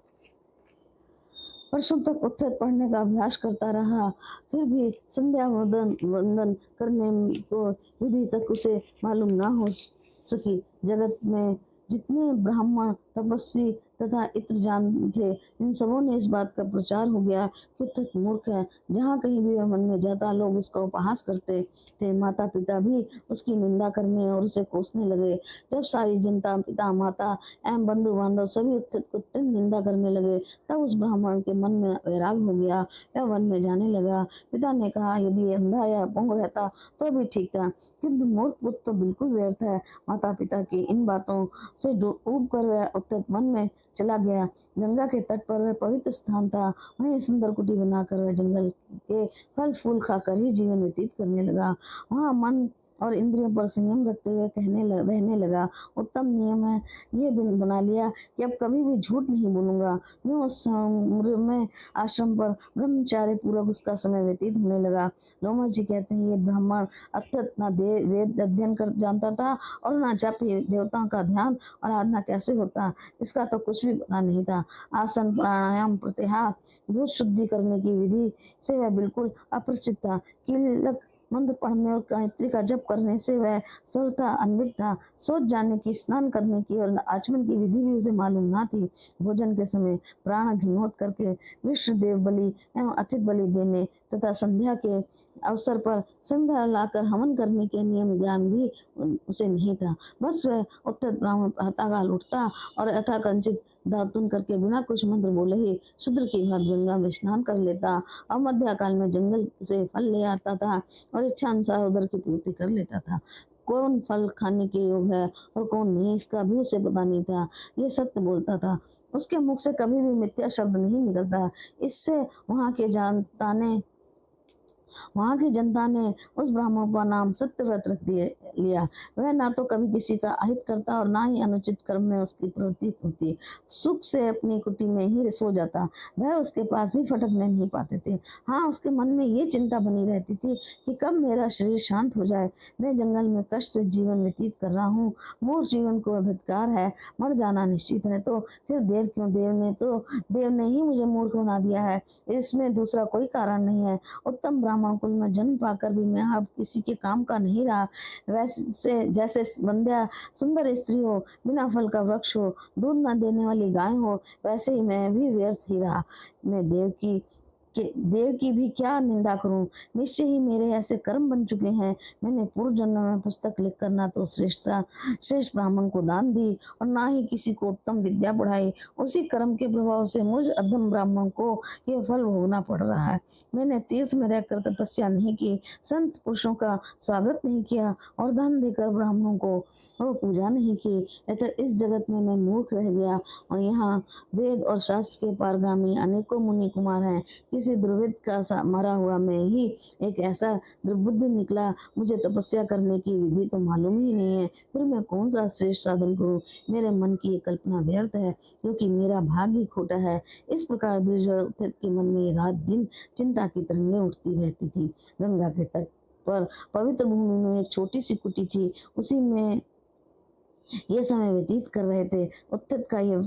वर्षों तक उत्थित पढ़ने का अभ्यास करता रहा। फिर भी संध्या वंदन करने को विधि तक उसे मालूम न हो सकी। जगत में जितने ब्राह्मण तपस्वी तथा इत्र जान थे, इन सबों ने इस बात का प्रचार हो गया कि उत्थित मूर्ख है। जहाँ कहीं भी वह मन में जाता, लोग उसका उपहास करते थे। माता पिता भी उसकी निंदा करने और उसे कोसने लगे। जब सारी जनता, पिता माता एवं बंधु बांधव सभी उत्थित को अत्यंत निंदा करने लगे, तब उस ब्राह्मण के मन में वैराग हो गया। वह वन में जाने लगा। पिता ने कहा, यदि अंधा या अपंग रहता तो भी ठीक था, किंतु मूर्ख पुत्र तो बिल्कुल व्यर्थ है। माता पिता की इन बातों से ऊब कर वह उत्तत वन में चला गया। गंगा के तट पर वह पवित्र स्थान था। वहीं सुंदर कुटी बनाकर वह जंगल के फल फूल खाकर ही जीवन व्यतीत करने लगा। वहाँ मन और इंद्रियों पर संयम रखते हुए रहने लगा। उत्तम नियम है ये बना लिया कि अब कभी भी झूठ नहीं बोलूंगा। यूं उस उम्र में आश्रम पर ब्रह्मचार्य पूर्वक उसका समय व्यतीत होने लगा। लोमस जी कहते हैं ये ब्राह्मण अत्यंत न वेद अध्ययन कर जानता था और न जप देवताओं का ध्यान और आराधना कैसे होता इसका तो कुछ भी पता नहीं था। आसन प्राणायाम प्रत्याहार भूत शुद्धि करने की विधि से वह बिल्कुल अपरिचित था। कीलक मंत्र पढ़ने और गायत्री का जप करने से वह सर्वथा अनभिज्ञ था। सोच जाने की, स्नान करने की और आचमन की विधि भी उसे मालूम ना थी। भोजन के समय प्राण अग्निहोत्र करके विष्णु देव बलि एवं अतिथि बलि देने तथा संध्या के अवसर पर संध्या लाकर हवन करने के नियम ज्ञान भी उसे नहीं था। बस वह उत्तर ब्राह्मण प्रातःकाल उठता और यथाकंचित दातुन करके बिना कुछ मंत्र बोले ही शूद्र की भांति गंगा में स्नान कर लेता और मध्याकाल में जंगल से फल ले आता था और इच्छा अनुसार उधर की पूर्ति कर लेता था। कौन फल खाने के योग है और कौन नहीं इसका भी उसे पता नहीं था। ये सत्य बोलता था। उसके मुख से कभी भी मिथ्या शब्द नहीं निकलता। इससे वहां की जनता ने उस ब्राह्मण का नाम सत्यव्रत रख लिया। वह ना तो कभी किसी का अहित करता और ना ही अनुचित कर्म में उसकी प्रवृत्ति होती। सुख से अपनी कुटी में ही सो जाता। वह उसके पास भी फटकने नहीं पाते थे। हाँ, उसके मन में ये चिंता बनी रहती थी कि कब मेरा शरीर शांत हो जाए। मैं जंगल में कष्ट से जीवन व्यतीत कर रहा हूँ। मूर्ख जीवन को अधिकार है, मर जाना निश्चित है, तो फिर देर क्यों? देव ने ही मुझे मूर्ख बना दिया है, इसमें दूसरा कोई कारण नहीं है। उत्तम ब्राह्मण कुल में जन्म पाकर भी मैं अब किसी के काम का नहीं रहा। वैसे जैसे वंध्या सुंदर स्त्री हो, बिना फल का वृक्ष हो, दूध न देने वाली गाय हो, वैसे ही मैं भी व्यर्थ ही रहा। मैं देव की भी क्या निंदा करूं? निश्चय ही मेरे ऐसे कर्म बन चुके हैं। मैंने पूर्व जन्म में पुस्तक लिखकर ना तो श्रेष्ठ ब्राह्मण को दान दी और ना ही किसी को उत्तम विद्या पढ़ाई। उसी कर्म के प्रभाव से मुझ अधम ब्राह्मण को यह फल भोगना पड़ रहा है। मैंने तीर्थ में रहकर तपस्या नहीं की, संत पुरुषों का स्वागत नहीं किया और धन देकर ब्राह्मणों को पूजा नहीं की। अतः इस जगत में मैं मूर्ख रह गया और यहाँ वेद और शास्त्र के पारगामी अनेकों मुनि कुमार हैं। किसी दुर्विद का मरा हुआ मैं ही एक ऐसा दुर्बुद्धि निकला। मुझे तपस्या करने की विधि तो मालूम ही नहीं है, फिर मैं कौन सा श्रेष्ठ साधन करूं? मेरे मन की ये कल्पना व्यर्थ है क्योंकि मेरा भाग्य ही खोटा है। इस प्रकार दृढ़ के मन में रात दिन चिंता की तरंगें उठती रहती थी। गंगा के तट पर पवित्र भूमि में एक छोटी सी कुटी थी। उसी में ये समय व्यतीत कर रहे थे। उत्थित का ये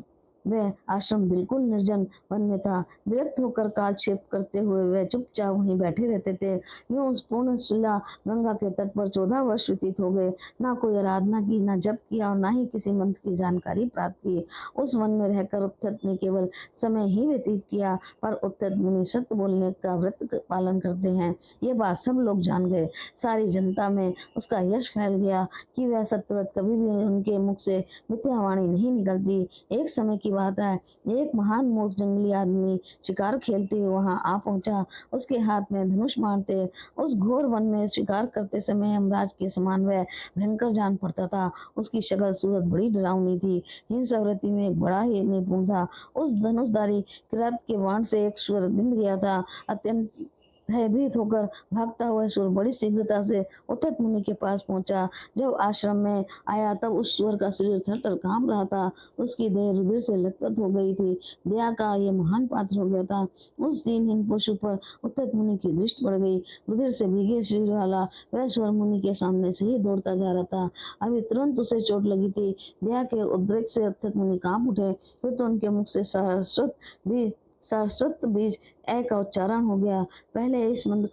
वह आश्रम बिल्कुल निर्जन वन में था। विरक्त होकर कालक्षेप करते हुए वह चुपचाप वहीं बैठे रहते थे। यूं उस पूर्ण शिला गंगा के तट पर 14 वर्ष व्यतीत हो गए। ना कोई आराधना की, ना जप किया और ना ही किसी मंत्र की जानकारी प्राप्त की। उस वन में रहकर उत्थित ने केवल समय ही व्यतीत किया, पर उत्थित मुनि सत्य बोलने का व्रत पालन करते हैं, ये बात सब लोग जान गए। सारी जनता में उसका यश फैल गया कि वह सत्यव्रत कभी भी उनके मुख से मिथ्यावाणी नहीं निकलती। एक समय की बात है, एक महान मूर्ख जंगली आदमी शिकार खेलते हुए वहां आ पहुंचा। उसके हाथ में धनुष मारते उस घोर वन में शिकार करते समय यमराज के समान वह भयंकर जान पड़ता था। उसकी शक्ल सूरत बड़ी डरावनी थी। हिंसा वृत्ति में एक बड़ा ही निपुण था। उस धनुषधारी किरात के बाण से एक स्वर बिंद गया था। अत्यंत भयभीत होकर भागता हुआ सुर बड़ी शीघ्रता से उत्थित मुनि के पास पहुंचा। जब आश्रम में आया तब उस सुअर का शरीर थर-थर कांप रहा था। उसकी देह रुधिर से लथपथ हो गई थी। दया का ये महान पात्र हो गया था। उस दीनहीन पशु पर उत्थित मुनि की दृष्टि पड़ गई। रुधिर से भीगे शरीर वाला वह सुअर मुनि के सामने से ही दौड़ता जा रहा था। अभी तुरंत उसे चोट लगी थी। दया के उद्रेक से उत्थित मुनि कांप उठे। फिर तो उनके मुख से सरस्वत बीज ए का उच्चारण हो गया। पहले इस मंत्र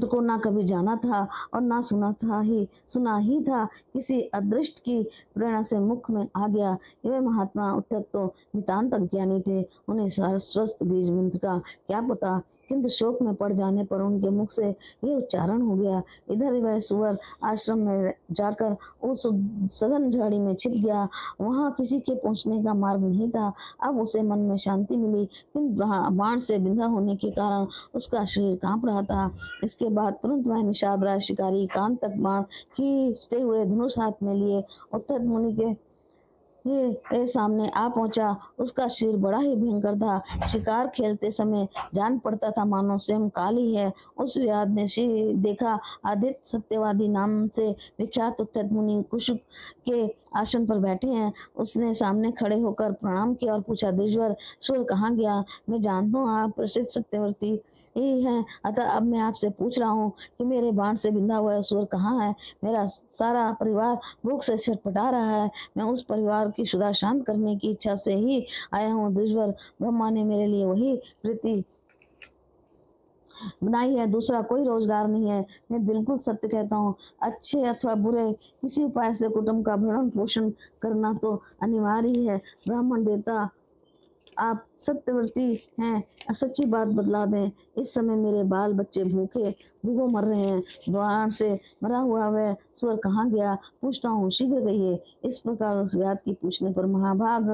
को ना कभी जाना था और ना सुना ही था। किसी अदृष्ट की प्रेरणा से मुख में आ गया। यह महात्मा उत्थित तो नितांत अज्ञानी थे। उन्हें सरस्वत बीज मंत्र का क्या पता, किंतु शोक में पड़ जाने पर उनके मुख से ये उच्चारण हो गया। इधर वह सुअर आश्रम में जाकर उस सघन झाड़ी में छिप गया। वहां किसी के पहुंचने का मार्ग नहीं था। अब उसे मन में शांति मिली, किंतु बाण से बिंधा होने के कारण उसका शरीर कांप रहा था। इसके बाद तुरंत वह निषाद राज शिकारी कान तक बाण खींचते हुए धनुष हाथ में लिए उत्तम मुनि के ये सामने आ पहुंचा। उसका सिर बड़ा ही भयंकर था। शिकार खेलते समय जान पड़ता था मानो स्वयं काल ही है। उस व्याध ने देखा आदित्य सत्यवादी नाम से विख्यात उत्तम मुनि कुशुक के आसन पर बैठे हैं। उसने सामने खड़े होकर प्रणाम किया और पूछा, द्विजवर सुर कहाँ गया? मैं जानता हूँ आप प्रसिद्ध सत्यवर्ती ही हैं, अतः अब मैं आपसे पूछ रहा हूँ कि मेरे बाण से बिंधा हुआ सुर कहाँ है? मेरा सारा परिवार भूख से छटपटा रहा है। मैं उस परिवार की क्षुधा शांत करने की इच्छा से ही आया हूँ। द्विजवर, ब्रह्मा ने मेरे लिए वही वृत्ति बनाई है, दूसरा कोई रोजगार नहीं है। मैं बिल्कुल सत्य कहता हूँ। अच्छे अथवा बुरे किसी उपाय से कुटुंब का भरण पोषण करना तो अनिवार्य ही है। ब्राह्मण देवता आप सत्यव्रती हैं, सच्ची बात बतला दें। इस समय मेरे बाल बच्चे भूखों मर रहे हैं। द्वार से मरा हुआ वह स्वर कहाँ गया? पूछता हूँ, शीघ्र कहिए। इस प्रकार उस व्याध की पूछने पर महाभाग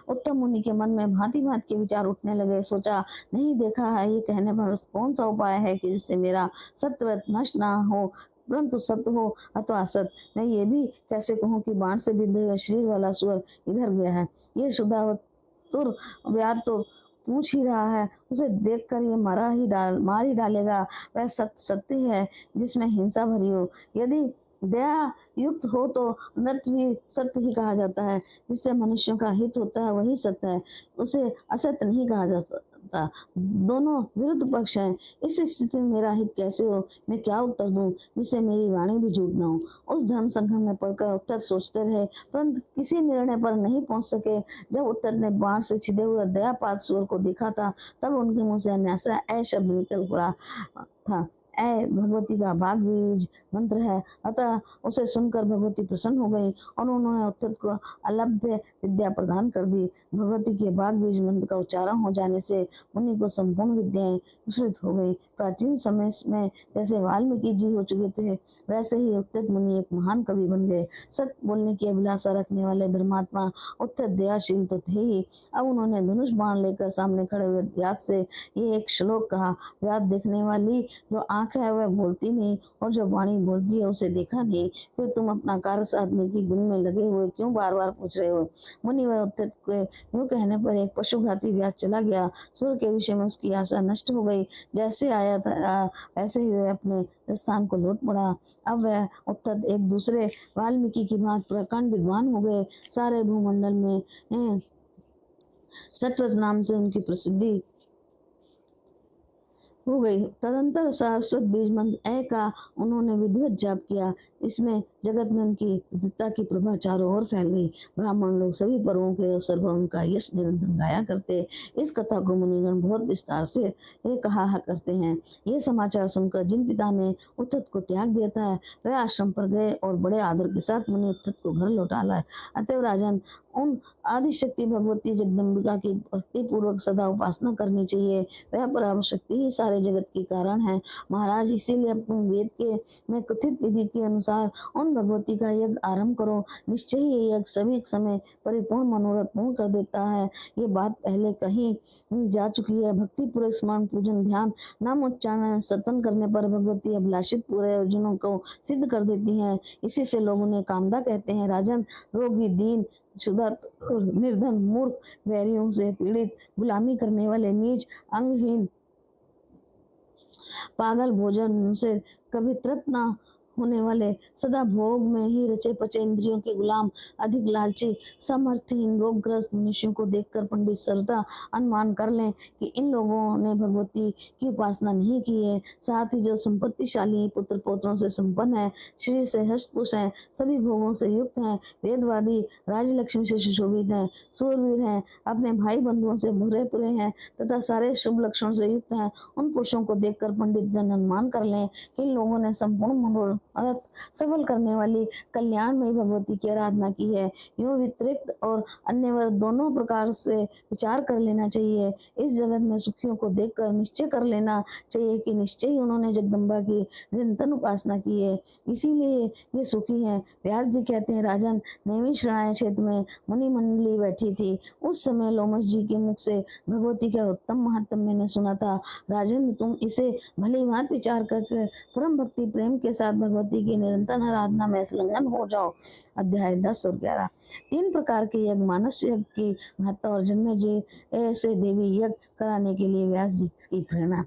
उत्तम मुनि के मन में भांति भांति के विचार उठने लगे। सोचा, नहीं देखा है ये कहने पर कौन सा उपाय है कि जिससे मेरा सत्यव्रत नष्ट ना हो, परंतु सत्य हो अथवा असत। मैं ये भी कैसे कहूँ कि बाण से बिंधे हुए शरीर वाला स्वर इधर गया है? ये शुद्धावत तुर व्याध तो पूछ ही रहा है, उसे देखकर ये मार ही डालेगा। वह सत्य है जिसमें हिंसा भरी हो। यदि दया युक्त हो तो नृत्य भी सत्य ही कहा जाता है। जिससे मनुष्यों का हित होता है वही सत्य है, उसे असत्य नहीं कहा जा सकता। दोनों विरुद्ध पक्ष हैं। इस स्थिति में मेरा हित कैसे हो? मैं क्या उत्तर दूं जिससे मेरी वाणी भी झूठ न हो? उस धर्म संकट में पड़कर उत्तर सोचते रहे, परंतु किसी निर्णय पर नहीं पहुंच सके। जब उत्तर ने बाण से छिदे हुए दयापात सूर को देखा था, तब उनके मुंह से अन्यासा ऐ शब्द निकल पड़ा था। ऐ भगवती का बाग बीज मंत्र है, अतः उसे सुनकर भगवती प्रसन्न हो गई और उन्होंने उत्तर को अलभ्य विद्या प्रदान कर दी। भगवती के बाग बीज मंत्र का उच्चारण हो जाने से मुनि को संपूर्ण विद्याएं विस्तृत हो गई। प्राचीन समय में जैसे वाल्मीकि जी हो चुके थे, वैसे ही उत्तर मुनि एक महान कवि बन गए। सत्य बोलने की अभिलाषा रखने वाले धर्मात्मा उत्तर दयाशील तो थे ही। अब उन्होंने धनुष बाण लेकर सामने खड़े हुए व्यास से ये एक श्लोक कहा, व्यास, देखने वाली जो आंख है वह बोलती नहीं और जो वाणी बोलती है उसे देखा नहीं, फिर तुम अपना कार्य साधने की धुन में लगे हुए क्यों बार बार पूछ रहे हो? मुनिवर उत्तर के यूं कहने पर एक पशुघाती व्यास चला गया। सूर्य के विषय में उसकी आशा नष्ट हो गई। जैसे आया था वैसे ही वह अपने स्थान को लौट पड़ा। अब वह उत्तर एक दूसरे वाल्मीकि की भांति प्रकांड विद्वान हो गए। सारे भूमंडल में सतवत नाम से उनकी प्रसिद्धि हो गई। तदंतर सारस्वत बीज मंत्र ए का उन्होंने विधिवत जाप किया। इसमें जगत में उनकी विद्वता की प्रभा चारों ओर फैल गई। ब्राह्मण लोग सभी पर्वों के अवसर पर उनका यश निरंतर गाया करते। इस कथा को मुनिगण बहुत विस्तार से कहा करते हैं। ये समाचार सुनकर जिन पिता ने उत्तत को त्याग दिया था, वह आश्रम पर गए और बड़े आदर के साथ मुनि उत्तत को घर लौटा लाए। अतएव राजन, उन आदिशक्ति भगवती जगदम्बिका की भक्ति पूर्वक सदा उपासना करनी चाहिए। वह पराशक्ति ही सारे जगत के कारण है। महाराज, इसीलिए अपने वेद के में कथित विधि के अनुसार उन भगवती का यज्ञ आरंभ करो। निश्चय ही ये यज्ञ सभी समय परिपूर्ण मनोरथ पूर्ण कर देता है। ये बात पहले कही जा चुकी है। भक्ति पूर्वक स्मरण, पूजन, ध्यान, नाम उच्चारण, स्तवन करने पर भगवती अभिलाषित पूरे अर्जुनों को सिद्ध कर देती हैं। इसी से लोग उन्हें कामदा कहते हैं। राजन, रोगी, दीन, क्षुधा, निर्धन, मूर्ख, वैरियों से पीड़ित, गुलामी करने वाले, नीच, अंगहीन, पागल, भोजन से कभी तृप्त ना होने वाले, सदा भोग में ही रचे पचे इंद्रियों के गुलाम, अधिक लालची, समर्थहीन, रोगग्रस्त मनुष्यों को देखकर पंडित सरदा अनुमान कर लें कि इन लोगों ने भगवती की उपासना नहीं की है। साथ ही जो संपत्तिशाली, पुत्र पौत्रों से संपन्न है, शरीर से हष्टपुष्ट है, सभी भोगों से युक्त हैं, वेदवादी, राजलक्ष्मी से सुशोभित हैं, सूरवीर हैं, अपने भाई बंधुओं से भरे पूरे हैं तथा सारे शुभ लक्षणों से युक्त हैं, उन पुरुषों को देखकर पंडित जन अनुमान कर लें कि इन लोगों ने संपूर्ण अर्थ सफल करने वाली कल्याणमयी भगवती की आराधना की है। यूं वितरित और अन्य वर्ग दोनों प्रकार से विचार कर लेना चाहिए। इस जगत में सुखियों को देखकर निश्चय कर लेना चाहिए कि निश्चय ही उन्होंने जगदम्बा की निरंतर उपासना की है, इसीलिए ये सुखी हैं। व्यास जी कहते हैं, राजन, नैमिषारण्य क्षेत्र में मुनि मंडली बैठी थी। उस समय लोमश जी के मुख से भगवती का उत्तम महत्व मैंने सुना था। राजन, तुम इसे भली भांति विचार करके परम भक्ति प्रेम के साथ भगवती की निरंतर आराधना में संलग्न हो जाओ। अध्याय 10 और 11। 3 प्रकार के यज्ञ, मानस यज्ञ की महत्ता और जन्मे जी ऐसे देवी यज्ञ कराने के लिए व्यास जी की प्रेरणा।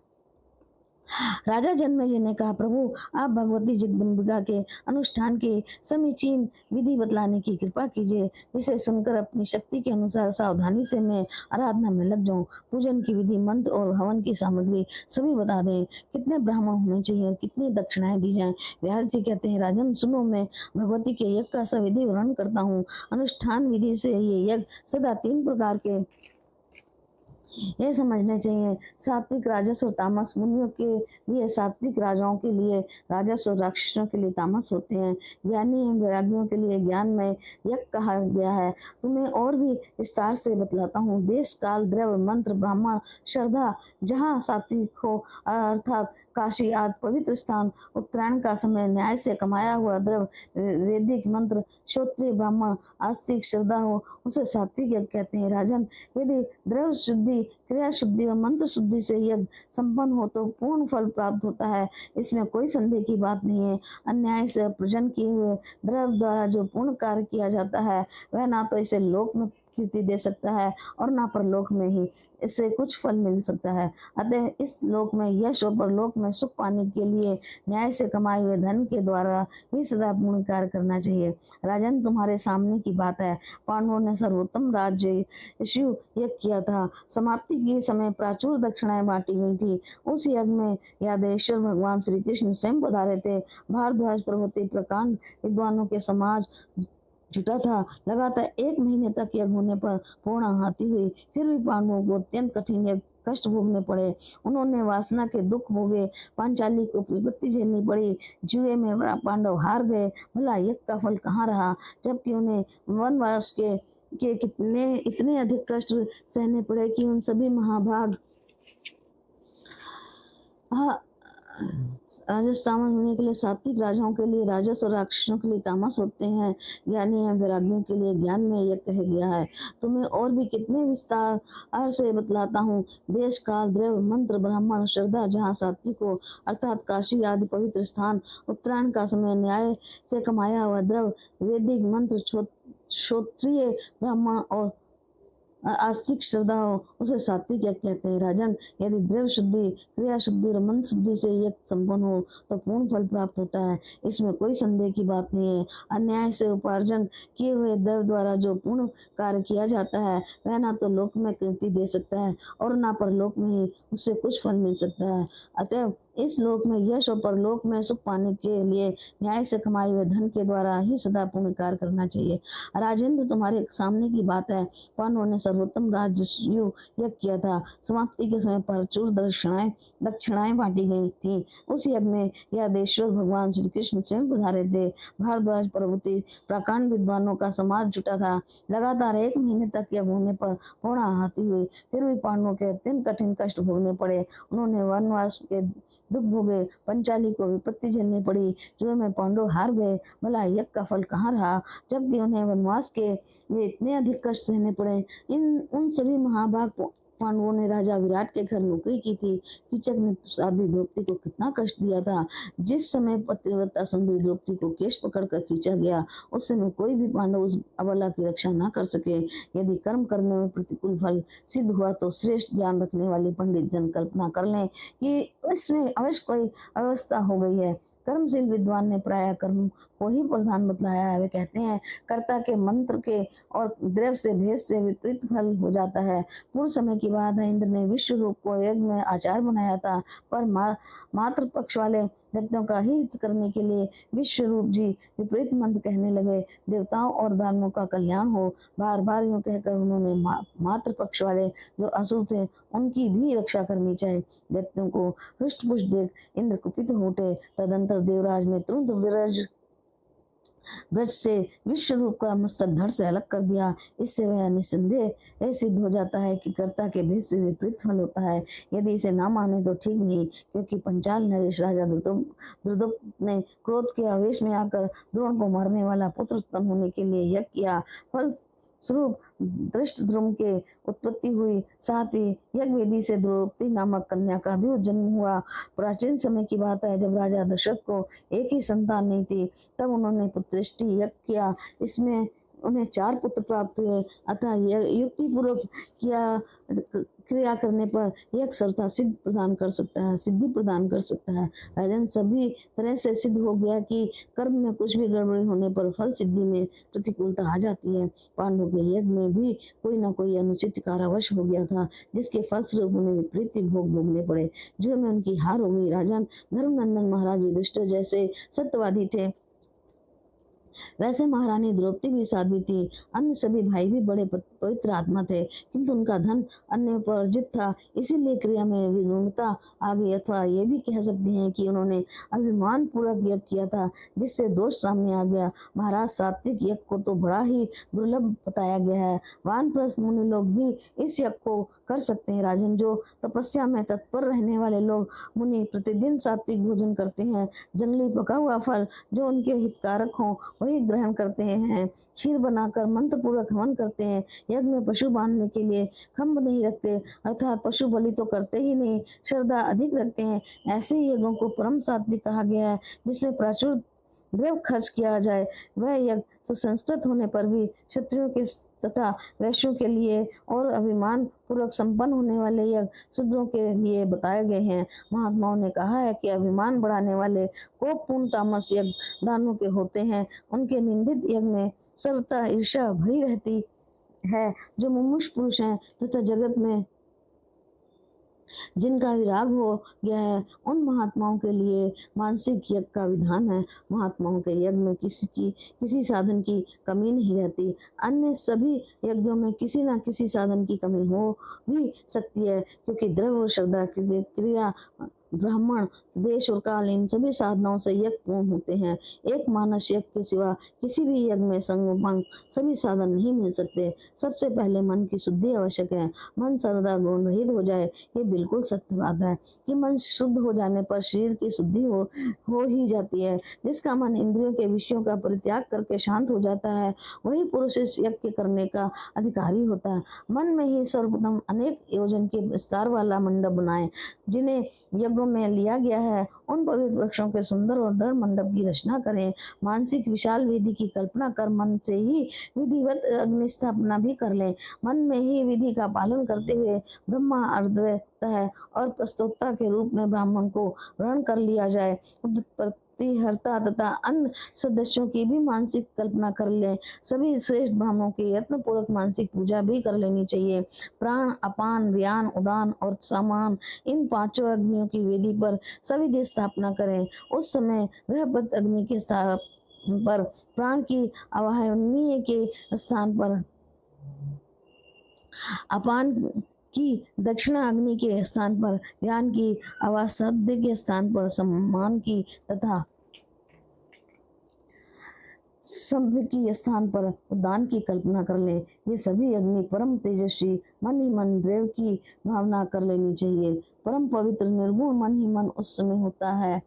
राजा जन्मेजय ने कहा, प्रभु, आप भगवती जगदम्बिका के अनुष्ठान की समीचीन विधि बतलाने की कृपा कीजिए, जिसे सुनकर अपनी शक्ति के अनुसार सावधानी से मैं आराधना में लग जाऊं। पूजन की विधि, मंत्र और हवन की सामग्री सभी बता दें। कितने ब्राह्मण होने चाहिए और कितनी दक्षिणाएं दी जाएं। व्यास जी कहते हैं, राजन सुनो, मैं भगवती के यज्ञ का सविधि वर्णन करता हूँ। अनुष्ठान विधि से ये यज्ञ सदा 3 प्रकार के ये समझने चाहिए। सात्विक, राजस और तामस। मुनियों के लिए सात्विक, राजाओं के लिए राजस और राक्षसों के लिए तामस होते हैं। ज्ञानी एवं वैरागियों के लिए ज्ञान में यज्ञ कहा गया है। तुम्हें और भी विस्तार से बतलाता हूँ। देश, काल, द्रव्य, मंत्र, ब्राह्मण, श्रद्धा, जहाँ सात्विक हो अर्थात काशी आदि पवित्र स्थान, उत्तरायण का समय, न्याय से कमाया हुआ द्रव्य, वैदिक मंत्र, श्रोत्रिय ब्राह्मण, आस्तिक श्रद्धा हो, उसे सात्विक यज्ञ कहते हैं। राजन, यदि द्रव्य शुद्धि, क्रिया शुद्धि और मंत्र शुद्धि से यज्ञ संपन्न हो तो पूर्ण फल प्राप्त होता है, इसमें कोई संदेह की बात नहीं है। अन्याय से प्रजन किए हुए द्रव्य द्वारा जो पूर्ण कार्य किया जाता है, वह ना तो इसे लोक में कीर्ति दे सकता है और ना परलोक में ही इससे कुछ फल मिल सकता है। अतः इस लोक में यश और परलोक में सुख पाने के लिए न्याय से कमाए हुए धन के द्वारा ही सदा पूर्ण कार्य करना चाहिए। राजन, तुम्हारे सामने की बात है। पांडवों ने सर्वोत्तम राज्य शिव यज्ञ किया था। समाप्ति के समय प्राचुर दक्षिणाएं बांटी गई थी। उस यज्ञ में यादेश्वर भगवान श्री कृष्ण स्वयं पधारे थे। भारद्वाज पर्वतीय प्रकांड विद्वानों के समाज जुटा था। लगातार 1 महीने तक यज्ञ होने पर पूर्ण आहुति हुई। फिर भी पांडवों को अत्यंत कठिन यज्ञ कष्ट भोगने पड़े। उन्होंने वासना के दुख भोगे, पांचाली को विपत्ति झेलनी पड़ी, जुए में पांडव हार गए। भला यज्ञ का फल कहाँ रहा, जबकि उन्हें वनवास के कितने इतने अधिक कष्ट सहने पड़े कि उन सभी महाभाग राजस तामस होने के लिए सात्विक, राजाओं के लिए राजस और राक्षसों के लिए तामस होते हैं। ज्ञानी एवं वैरागियों के लिए ज्ञान में यह कहा गया है। तुम्हें और भी कितने विस्तार से बतलाता हूँ। देश, काल, द्रव्य, मंत्र, ब्राह्मण, श्रद्धा, जहाँ सात्विक हो अर्थात काशी आदि पवित्र स्थान, उत्तरायण का समय, न्याय से कमाया हुआ द्रव्य, वैदिक मंत्र, श्रोत्रिय ब्राह्मण और आस्तिक श्रद्धा हो, उसे सात्विक यज्ञ कहते हैं। राजन, यदि द्रव्य शुद्धि, क्रिया शुद्धि और मंत्र शुद्धि से यज्ञ संपन्न हो तो पूर्ण फल प्राप्त होता है, इसमें कोई संदेह की बात नहीं है। अन्याय से उपार्जन किए हुए द्रव्य द्वारा जो पूर्ण कार्य किया जाता है, वह ना तो लोक में कीर्ति दे सकता है और ना परलोक में ही उससे कुछ फल मिल सकता है। अतः इस लोक में यश और परलोक में सुख पाने के लिए न्याय से कमाए हुए धन के द्वारा ही सदा पूर्ण कार्य करना चाहिए। राजेंद्र, तुम्हारे सामने की बात है। पांडवों ने सर्वोत्तम राज्य यज्ञ किया था। समाप्ति के समय प्रचुर दक्षिणाएं बांटी गई थी। उस यज्ञ में यादेश्वर भगवान श्री कृष्ण स्वयं पधारे थे। भारद्वाज पर्वतीय प्रकांड विद्वानों का समाज जुटा था। लगातार 1 महीने तक यज्ञ होने पर पूर्ण आहुति हुई। फिर भी पांडवों के अत्यंत कठिन कष्ट भोगने पड़े। उन्होंने वनवास के दुख भोगे, पंचाली को विपत्ति झेलनी पड़ी, जो में पांडव हार गए। भला यज्ञ का फल कहाँ रहा, जबकि उन्हें वनवास के वे इतने अधिक कष्ट सहने पड़े। उन सभी महाभाग पांडवों ने राजा विराट के घर नौकरी की थी। कीचक ने साध्वी द्रौपदी को कितना कष्ट दिया था। जिस समय पतिव्रता सुंदरी द्रौपदी को केश पकड़कर खींचा गया, उस समय कोई भी पांडव उस अबला की रक्षा न कर सके। यदि कर्म करने में प्रतिकूल फल सिद्ध हुआ तो श्रेष्ठ ज्ञान रखने वाले पंडित जन कल्पना कर लें कि इसमें अवश्य कोई अव्यवस्था हो गई है। कर्मशील विद्वान ने प्राय कर्म को ही प्रधान बतलाया है। वे कहते हैं, कर्ता के मंत्र के और द्रव्य से भेद से विपरीत फल हो जाता है। पूर्व समय की बात है, इंद्र ने विश्व रूप को यज्ञ में आचार्य बनाया था, पर मात्र पक्ष वाले दैत्यों का ही हित करने के लिए विश्व रूप जी विपरीत मंत्र कहने लगे। देवताओं और दानवों का कल्याण हो, बार बार यूं कहकर उन्होंने मात्र पक्ष वाले जो असुर थे उनकी भी रक्षा करनी चाहिए। दैत्यों को हृष्ट पुष्ट देख इंद्र कुपित हो उठे। तदंतर अनंतर देवराज ने तुरंत ब्रज से विश्व रूप का मस्तक धड़ से अलग कर दिया। इससे वह निसंदेह सिद्ध हो जाता है कि कर्ता के भेद से विपरीत फल होता है। यदि इसे ना माने तो ठीक नहीं, क्योंकि पंचाल नरेश राजा द्रुदुम्न ने क्रोध के आवेश में आकर द्रोण को मारने वाला पुत्र उत्पन्न होने के लिए यज्ञ किया। फल स्वरूप धृष्टद्युम्न के उत्पत्ति हुई। साथ ही यज्ञ वेदी से द्रौपदी नामक कन्या का भी जन्म हुआ। प्राचीन समय की बात है, जब राजा दशरथ को एक ही संतान नहीं थी, तब उन्होंने पुत्रष्टि यज्ञ किया। इसमें उन्हें 4 पुत्र प्राप्त हुए। अतः युक्ति पूर्वक क्रिया करने पर यज्ञ सर्वथा सिद्धि प्रदान कर सकता है। राजन सभी तरह से सिद्ध हो गया कि कर्म में कुछ भी गड़बड़ी होने पर फल सिद्धि में प्रतिकूलता आ जाती है। पांडवों के यज्ञ में भी कोई न कोई अनुचित कारणवश हो गया था, जिसके फलस्वरूप उन्हें विपरीत भोग भोगने पड़े, जो में उनकी हार हो गई। राजन धर्मनंदन महाराज युधिष्ठिर जैसे सत्यवादी थे, वैसे महारानी द्रौपदी भी साध्वी थी। अन्य सभी भाई भी बड़े पवित्र आत्मा थे, किंतु उनका धन अन्य पर अर्जित था, इसीलिए क्रिया में विद्वता आ गई। अथवा ये भी कह सकते हैं कि उन्होंने अभिमान पूर्वक यज्ञ किया था, जिससे दोष सामने आ गया। महाराज सात्विक यज्ञ को तो बड़ा ही दुर्लभ बताया गया है। वानप्रस्थ मुनि लोग ही इस यज्ञ को कर सकते हैं। राजन, जो तपस्या में तत्पर रहने वाले लोग मुनि प्रतिदिन सात्विक भोजन करते हैं, जंगली पका हुआ फल जो उनके हितकारक हों वही ग्रहण करते हैं, क्षीर बनाकर मंत्र पूर्वक हवन करते हैं, यज्ञ में पशु बांधने के लिए खम्भ नहीं रखते, अर्थात पशु बलि तो करते ही नहीं, श्रद्धा अधिक रखते हैं। ऐसे ही यज्ञों को परम सात्विक कहा गया है, जिसमें प्रचुर द्रव्य खर्च किया जाए। वह यज्ञ सुसंस्कृत होने पर भी क्षत्रियों के तथा वैश्यों के लिए और अभिमान पूर्वक संपन्न होने वाले यज्ञ शूद्रों के लिए बताए गए हैं। महात्माओं ने कहा है कि अभिमान बढ़ाने वाले कोपपूर्ण तामस यज्ञ दानों के होते हैं। उनके निंदित यज्ञ में सर्वथा ईर्ष्या भरी रहती है। जो मुमुक्षु पुरुष हैं तथा जगत में जिनका विराग हो गया है, उन महात्माओं के लिए मानसिक यज्ञ का विधान है। महात्माओं के यज्ञ में किसी साधन की कमी नहीं रहती। अन्य सभी यज्ञों में किसी न किसी साधन की कमी हो भी सकती है, क्योंकि द्रव्य और श्रद्धा की क्रिया, ब्राह्मण, देश और काल, इन सभी साधनाओं से यज्ञ पूर्ण होते हैं। एक मानस यज्ञ के सिवा किसी भी यज्ञ में संगोपंग सभी साधन नहीं मिल सकते। सबसे पहले मन की शुद्धि आवश्यक है। मन सर्वदा गुण रहित हो जाए, ये बिल्कुल सत्य बात है कि मन शुद्ध हो जाने पर शरीर की शुद्धि हो ही जाती है। जिसका मन इंद्रियों के विषयों का परित्याग करके शांत हो जाता है, वही पुरुष इस यज्ञ करने का अधिकारी होता है। मन में ही सर्वप्रथम अनेक योजन के विस्तार वाला मंडप बनाए, जिन्हें यज्ञों में लिया गया है। उन पवित्र वृक्षों के सुंदर और दृढ़ मंडप की रचना करें। मानसिक विशाल वेदी की कल्पना कर मन से ही विधिवत अग्नि स्थापना भी कर लें। मन में ही विधि का पालन करते हुए ब्रह्मा अद्वैत है और प्रस्तोता के रूप में ब्राह्मण को ग्रहण कर लिया जाए। हर्ता तथा अन्य सदस्यों की भी मानसिक कल्पना कर लें। सभी श्रेष्ठ ब्राह्मणों की यत्न पूर्वक मानसिक पूजा भी कर लेनी चाहिए। प्राण, अपान, व्यान, उदान और सामान, इन 5 अग्नियों की वेदी पर सविधि स्थापना करें। उस समय गृहपत अग्नि के स्थान पर प्राण की आवाहनीय के स्थान पर अपान की दक्षिणा अग्नि के स्थान पर, व्यान की अवासाद्य के स्थान पर सम्मान की तथा सभ्य की स्थान पर उदान की कल्पना कर लें। ये सभी अग्नि परम तेजस्वी मन ही मन देव की भावना कर लेनी चाहिए। परम पवित्र निर्गुण मन ही मन उस समय होता है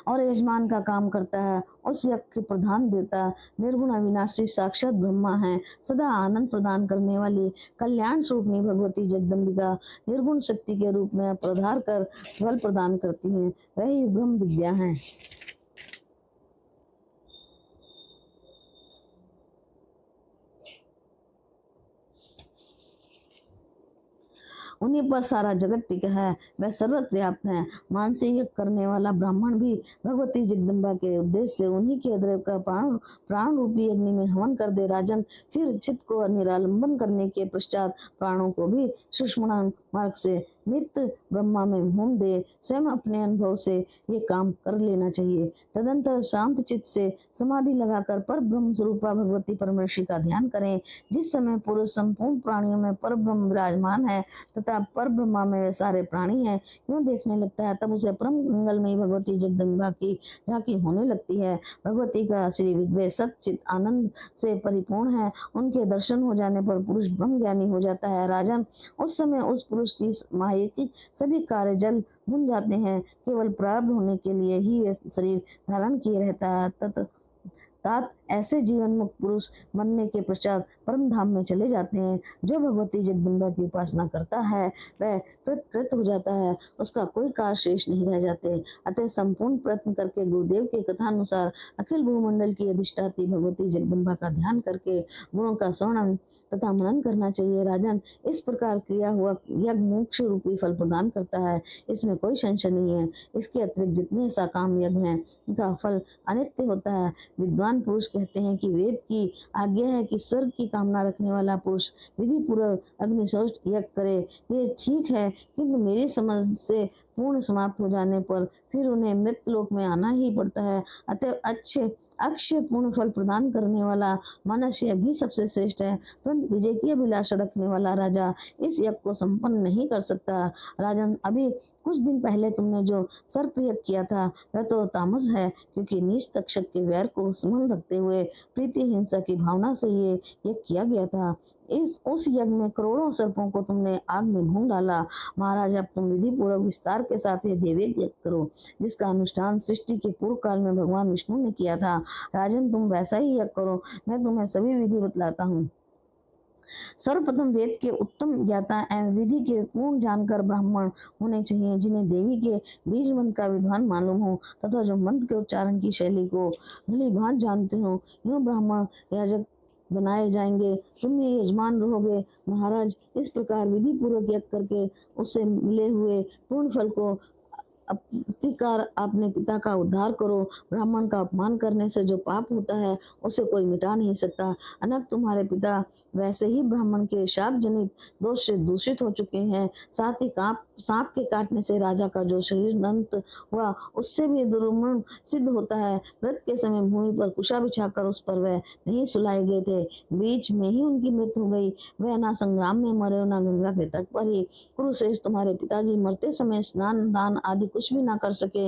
और यजमान का काम करता है। उस यज्ञ के प्रधान देवता निर्गुण अविनाशी साक्षात ब्रह्मा है। सदा आनंद प्रदान करने वाली कल्याण स्वरूपनी भगवती जगदम्बिका निर्गुण शक्ति के रूप में प्रधार कर फल प्रदान करती हैं। वही ब्रह्म विद्या है। उन्हीं पर सारा जगत टिका है, वह सर्वत्र व्याप्त है। मानसिक यज्ञ करने वाला ब्राह्मण भी भगवती जगदम्बा के उद्देश्य से उन्हीं के द्रव्य का प्राण रूपी अग्नि में हवन कर दे। राजन, फिर चित्त को निरालंबन करने के पश्चात प्राणों को भी सुषुम्ना मार्ग से नित्य ब्रह्मा में घूम दे। स्वयं अपने अनुभव से ये काम कर लेना चाहिए। तदंतर शांत चित्त से समाधि लगाकर पर ब्रह्म स्वरूपा भगवती परमेश्वरी का ध्यान करें। जिस समय पुरुष संपूर्ण प्राणियों में पर ब्रह्म विराजमान है तथा पर ब्रह्मा में वे सारे प्राणी हैं यूं देखने लगता है, तब उसे परम मंगलमयी भगवती जगदम्बा की झांकी होने लगती है। भगवती का श्री विग्रह सच्चित आनंद से परिपूर्ण है। उनके दर्शन हो जाने पर पुरुष ब्रह्म ज्ञानी हो जाता है। राजन, उस समय उस पुरुष की माया की सभी कार्य जल भुन जाते हैं। केवल प्रारब्ध होने के लिए ही यह शरीर धारण किए रहता है। तात ऐसे जीवन मुक्त पुरुष मरने के पश्चात परम धाम में चले जाते हैं। जो भगवती जगदम्बा की उपासना करता है वह कृत हो जाता है, उसका कोई कार्य शेष नहीं रह जाते। अतः संपूर्ण प्रयत्न करके गुरुदेव के कथानुसार अखिल भूमंडल की अधिष्ठात्री भगवती जगदम्बा का ध्यान करके गुणों का श्रवण तथा मनन करना चाहिए। राजन, इस प्रकार किया हुआ यज्ञ मोक्ष रूपी फल प्रदान करता है, इसमें कोई संशय नहीं है। इसके अतिरिक्त जितने साकाम यज्ञ हैं उनका फल अनित्य होता है। विद्वान पुरुष कहते हैं कि वेद की आज्ञा है कि स्वर्ग की कामना रखने वाला पुरुष विधि पूर्वक अग्निशोष यज्ञ करे। ये ठीक है, किंतु मेरी समझ से पूर्ण समाप्त हो जाने पर फिर उन्हें मृत्यु लोक में आना ही पड़ता है। अतः अच्छे अक्षय पूर्ण फल प्रदान करने वाला मनुष्य यज्ञ ही सबसे श्रेष्ठ है। परंतु विजय की अभिलाषा रखने वाला राजा इस यज्ञ को संपन्न नहीं कर सकता। राजन, अभी कुछ दिन पहले तुमने जो सर्प यज्ञ किया था वह तो तामस है, क्योंकि नीच तक्षक के वैर को स्मरण रखते हुए प्रीति हिंसा की भावना से ये यज्ञ किया गया था। उस यज्ञ में करोड़ों सर्पों को तुमने आग में भून डाला। महाराज, अब तुम विधि पूर्वक विस्तार के साथ ये देवयज्ञ यज्ञ करो, जिसका अनुष्ठान सृष्टि के पूर्व काल में भगवान विष्णु ने किया था। राजन, तुम वैसा ही यज्ञ करो, मैं तुम्हें सभी विधि बतलाता हूँ। सर्वप्रथम वेद के उत्तम ज्ञाता एवं विधि के पूर्ण जानकर ब्राह्मण होने चाहिए, जिन्हें देवी के बीज मंत्र का विद्वान मालूम हो तथा जो मंत्र के उच्चारण की शैली को भली भांति जानते हो। यूं ब्राह्मण याजक बनाए जाएंगे, तुम ये यजमान रहोगे। महाराज, इस प्रकार विधि पूर्वक यज्ञ करके उससे मिले हुए पूर्ण फल को प्रतिकार अपने पिता का उद्धार करो। ब्राह्मण का अपमान करने से जो पाप होता है उसे कोई मिटा नहीं सकता। अनक, तुम्हारे पिता वैसे ही ब्राह्मण के शाप जनित दोष से दूषित हो चुके हैं। साथ ही सांप के काटने से राजा का जो शरीर नष्ट हुआ उससे भी दुर्मरण सिद्ध होता है। व्रत के समय भूमि पर कुशा बिछाकर उस पर वह नहीं सुलाए गए थे, बीच में ही उनकी मृत्यु हो गई। वह ना संग्राम में मरे ना गंगा के तट पर ही। कुरुश्रेष्ठ, तुम्हारे पिताजी मरते समय स्नान दान आदि कुछ भी ना कर सके।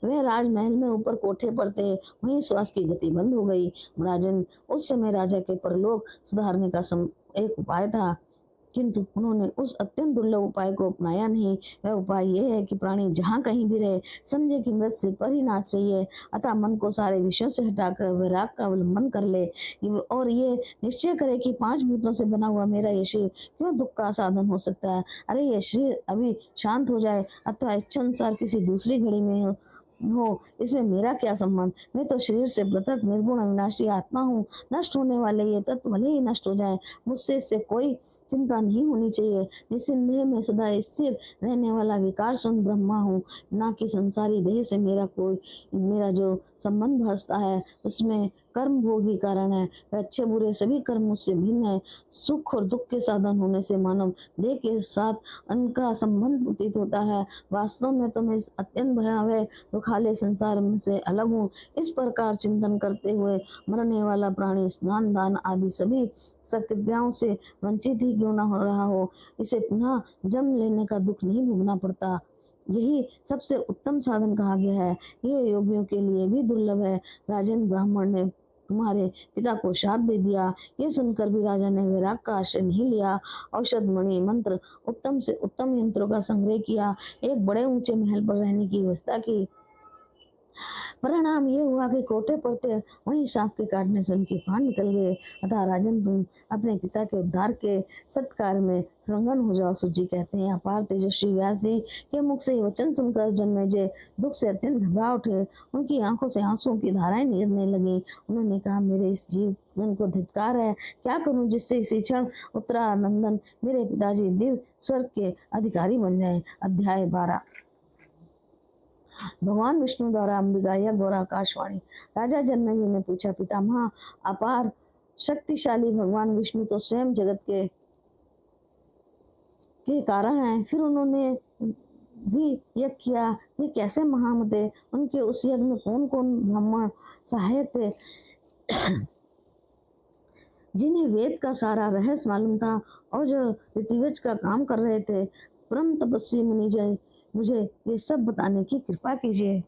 वह राजमहल में ऊपर कोठे पर थे, वहीं श्वास की गति बंद हो गई। राजन, उस समय राजा के परलोक सुधारने का एक उपाय था, किंतु उन्होंने उस अत्यंत दुर्लभ उपाय को अपनाया नहीं। वह उपाय यह है कि प्राणी जहाँ कहीं भी रहे समझे कि मृत सिर पर ही नाच रही है, अतः मन को सारे विषयों से हटाकर वैराग का अवलंबन कर ले और ये निश्चय करे कि 5 भूतों से बना हुआ मेरा ये शरीर क्यों दुख का साधन हो सकता है। अरे ये शरीर अभी शांत हो जाए अथवा इच्छा अनुसार किसी दूसरी घड़ी में हो, इसमें मेरा क्या संबंध। मैं तो शरीर से पृथक निर्गुण अविनाशी आत्मा हूँ। नष्ट होने वाले ये तत्व भले ही नष्ट हो जाए, मुझसे इससे कोई चिंता नहीं होनी चाहिए। निस्संदेह में सदा स्थिर रहने वाला विकार शून्य ब्रह्मा हूँ, ना कि संसारी देह से मेरा जो संबंध भासता है उसमें कर्म भोग ही कारण है। वह अच्छे बुरे सभी कर्म मुझसे भिन्न है। सुख और दुख के साधन होने से मानव देह के साथ उनका संबंध प्रतीत होता है। वास्तव में तो मैं इस अत्यंत भयावह दुखाले संसार से अलग हूँ। इस प्रकार चिंतन करते हुए मरने वाला प्राणी स्नान दान आदि सभी सत्क्रियाओं से वंचित ही क्यों न हो रहा हो, इसे पुनः जन्म लेने का दुख नहीं भोगना पड़ता। यही सबसे उत्तम साधन कहा गया है। ये योगियों के लिए भी दुर्लभ है। राजेंद्र, ब्राह्मण ने तुम्हारे पिता को शाप दे दिया। ये सुनकर भी राजा ने वैराग का आश्रय नहीं लिया। औषध मणि मंत्र उत्तम से उत्तम यंत्रों का संग्रह किया, एक बड़े ऊंचे महल पर रहने की व्यवस्था की। परिणाम ये हुआ कि कोठे पड़ते वहीं सांप के काटने से उनके प्राण निकल गए। अतः राजन, तुम अपने पिता के उद्धार के सत्कार में रंगन हो जाओ। सुजी कहते हैं, अपार तेजस्वी व्यास जी के मुख से वचन सुनकर जन्मेजय दुख से अत्यंत घबरा उठे। उनकी आंखों से आंसुओं की धाराएं गिरने लगी। उन्होंने कहा, मेरे इस जीवन को धिक्कार है, क्या करूं जिससे इसी क्षण उत्तरानंदन मेरे पिताजी दिव्य स्वर्ग के अधिकारी बन जाए। अध्याय 12। भगवान विष्णु द्वारा अंबिका यज्ञ और आकाशवाणी। राजा जन्मेजय ने पूछा, पितामह, अपार शक्तिशाली भगवान विष्णु तो स्वयं जगत के के कारण है। फिर उन्होंने भी यज्ञ किया। ये कैसे महामते, उनके उस यज्ञ में कौन कौन ब्राह्मण सहायक थे जिन्हें वेद का सारा रहस्य मालूम था और जो ऋतिविज का काम कर रहे थे। परम तपस्वी मुनि जय, मुझे ये सब बताने की कृपा कीजिए।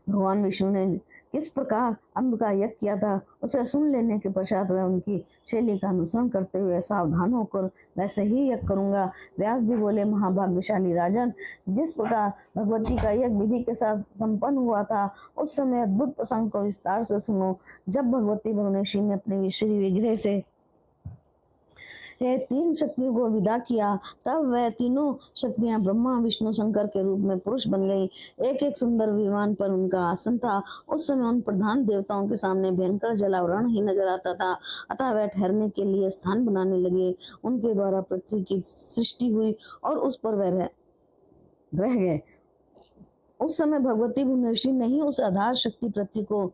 भगवान विष्णु ने किस प्रकार अम्ब का यज्ञ किया था, उसे सुन लेने के पश्चात वह उनकी शैली का अनुसरण करते हुए सावधान होकर वैसे ही यज्ञ करूंगा। व्यास जी बोले, महाभाग्यशाली राजन, जिस प्रकार भगवती का यज्ञ विधि के साथ संपन्न हुआ था, उस समय अद्भुत प्रसंग को विस्तार से सुनो। जब भगवती भुवनेश्वरी ने अपने श्री विग्रह से तीन शक्तियों को विदा किया, तब वह तीनों शक्तियां ब्रह्मा विष्णु शंकर के रूप में पुरुष बन गई। एक एक सुंदर विमान पर उनका आसन था। उस समय उन प्रधान देवताओं के सामने भयंकर जलावरण ही नजर आता था, अतः वह ठहरने के लिए स्थान बनाने लगे। उनके द्वारा पृथ्वी की सृष्टि हुई और उस पर वह रह गए। उस समय भगवती भुवनेश्वरी ने ही उस आधार शक्ति पृथ्वी को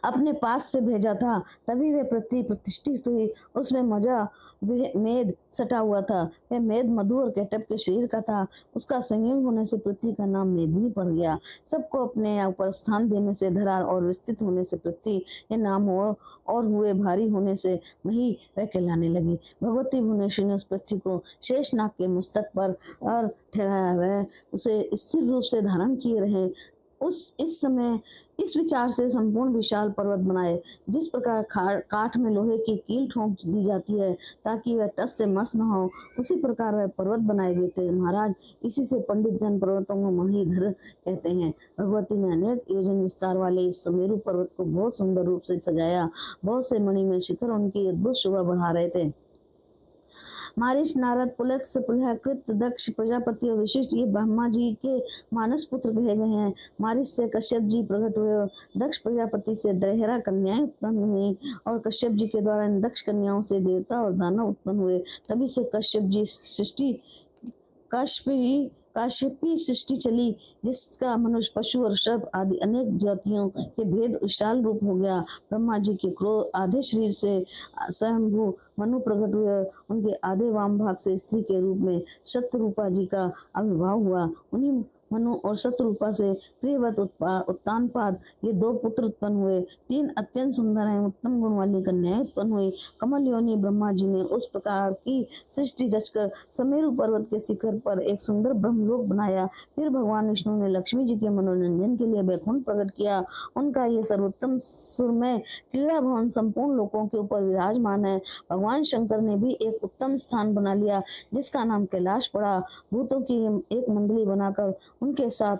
अपने पास से भेजा था, तभी वह पृथ्वी प्रतिष्ठित हुई। उसमें मजा मेद सटा हुआ था। वह मेद मधु और केटप के शरीर का था। उसका संयोग होने से पृथ्वी का नाम मेदिनी पड़ गया। सबको अपने ऊपर स्थान देने से धरा और विस्तृत होने से पृथ्वी ये नाम हो, और हुए भारी होने से मही वह कहलाने लगी। भगवती भुवनेश्वरी ने उस पृथ्वी को शेषनाग के मस्तक पर और ठहराया, वह उसे स्थिर रूप से धारण किए रहे। उस इस समय इस विचार से संपूर्ण विशाल पर्वत बनाए, जिस प्रकार काठ में लोहे की कील ठोक दी जाती है ताकि वह टस से मस न हो, उसी प्रकार वह पर्वत बनाए गए थे। महाराज, इसी से पंडित जन पर्वतों को महीधर कहते हैं। भगवती ने अनेक योजन विस्तार वाले इस सुमेरु पर्वत को बहुत सुंदर रूप से सजाया। बहुत से मणिमय शिखर उनकी अद्भुत शोभा बढ़ा रहे थे। मारीच, नारद, पुलत्स्य, पुलह, कृत, दक्ष, प्रजापति और वशिष्ठ ये ब्रह्मा जी के मानस पुत्र कहे गए हैं। मारीच से कश्यप जी प्रकट हुए और दक्ष प्रजापति से दहरा कन्याएं उत्पन्न हुई, और कश्यप जी के द्वारा इन दक्ष कन्याओं से देवता और दानव उत्पन्न हुए। तभी से कश्यप जी सृष्टि काश्यपी सृष्टि चली, जिसका मनुष्य, पशु और सर्प आदि अनेक जातियों के भेद विशाल रूप हो गया। ब्रह्मा जी के क्रोध आधे शरीर से स्वयंभू मनु प्रकट हुए। उनके आधे वाम भाग से स्त्री के रूप में शतरूपा जी का आविर्भाव हुआ। उन्हीं मनु और शतरूपा से प्रियवत उत्तानपाद ये दो पुत्र उत्पन्न हुए। तीन अत्यंत सुंदर एवं उत्तम गुण वाली कन्याएं उत्पन्न हुई। कमल योनि ब्रह्मा जी ने उस प्रकार की सृष्टि रचकर समेरु पर्वत के शिखर पर एक सुंदर ब्रह्मलोक बनाया। फिर भगवान विष्णु ने लक्ष्मी जी के मनोरंजन के लिए वैकुंठ प्रकट किया। उनका ये सर्वोत्तम सुरमय क्रीड़ा भवन संपूर्ण लोकों के ऊपर विराजमान है। भगवान शंकर ने भी एक उत्तम स्थान बना लिया, जिसका नाम कैलाश पड़ा। भूतों की एक मंडली बनाकर उनके साथ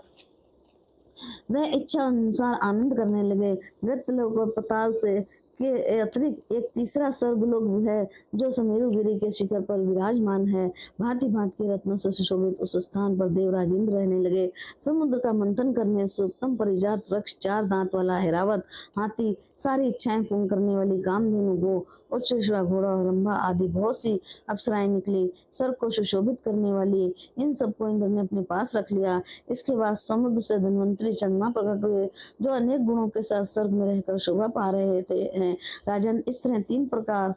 वह इच्छा अनुसार आनंद करने लगे। मृत्यु लोक और पताल से के अतिरिक्त एक तीसरा स्वर्गलोक भी है, जो समेरु गिरी के शिखर पर विराजमान है। भांति भांति के रत्नों से सुशोभित उस स्थान पर देवराज इंद्र रहने लगे। समुद्र का मंथन करने से उत्तम परिजात वृक्ष, चार दांत वाला हैरावत हाथी, सारी इच्छाएं पूर्ण करने वाली कामधेनु गो, उच्चश्रवा घोड़ा और रंभा आदि बहुत सी अप्सराएं निकली। स्वर्ग को सुशोभित करने वाली इन सबको इंद्र ने अपने पास रख लिया। इसके बाद समुद्र से धन्वंतरी चंद्रमा प्रकट हुए, जो अनेक गुणों के साथ स्वर्ग में रहकर शोभा पा रहे थे। राजन, इस तरह तीन प्रकार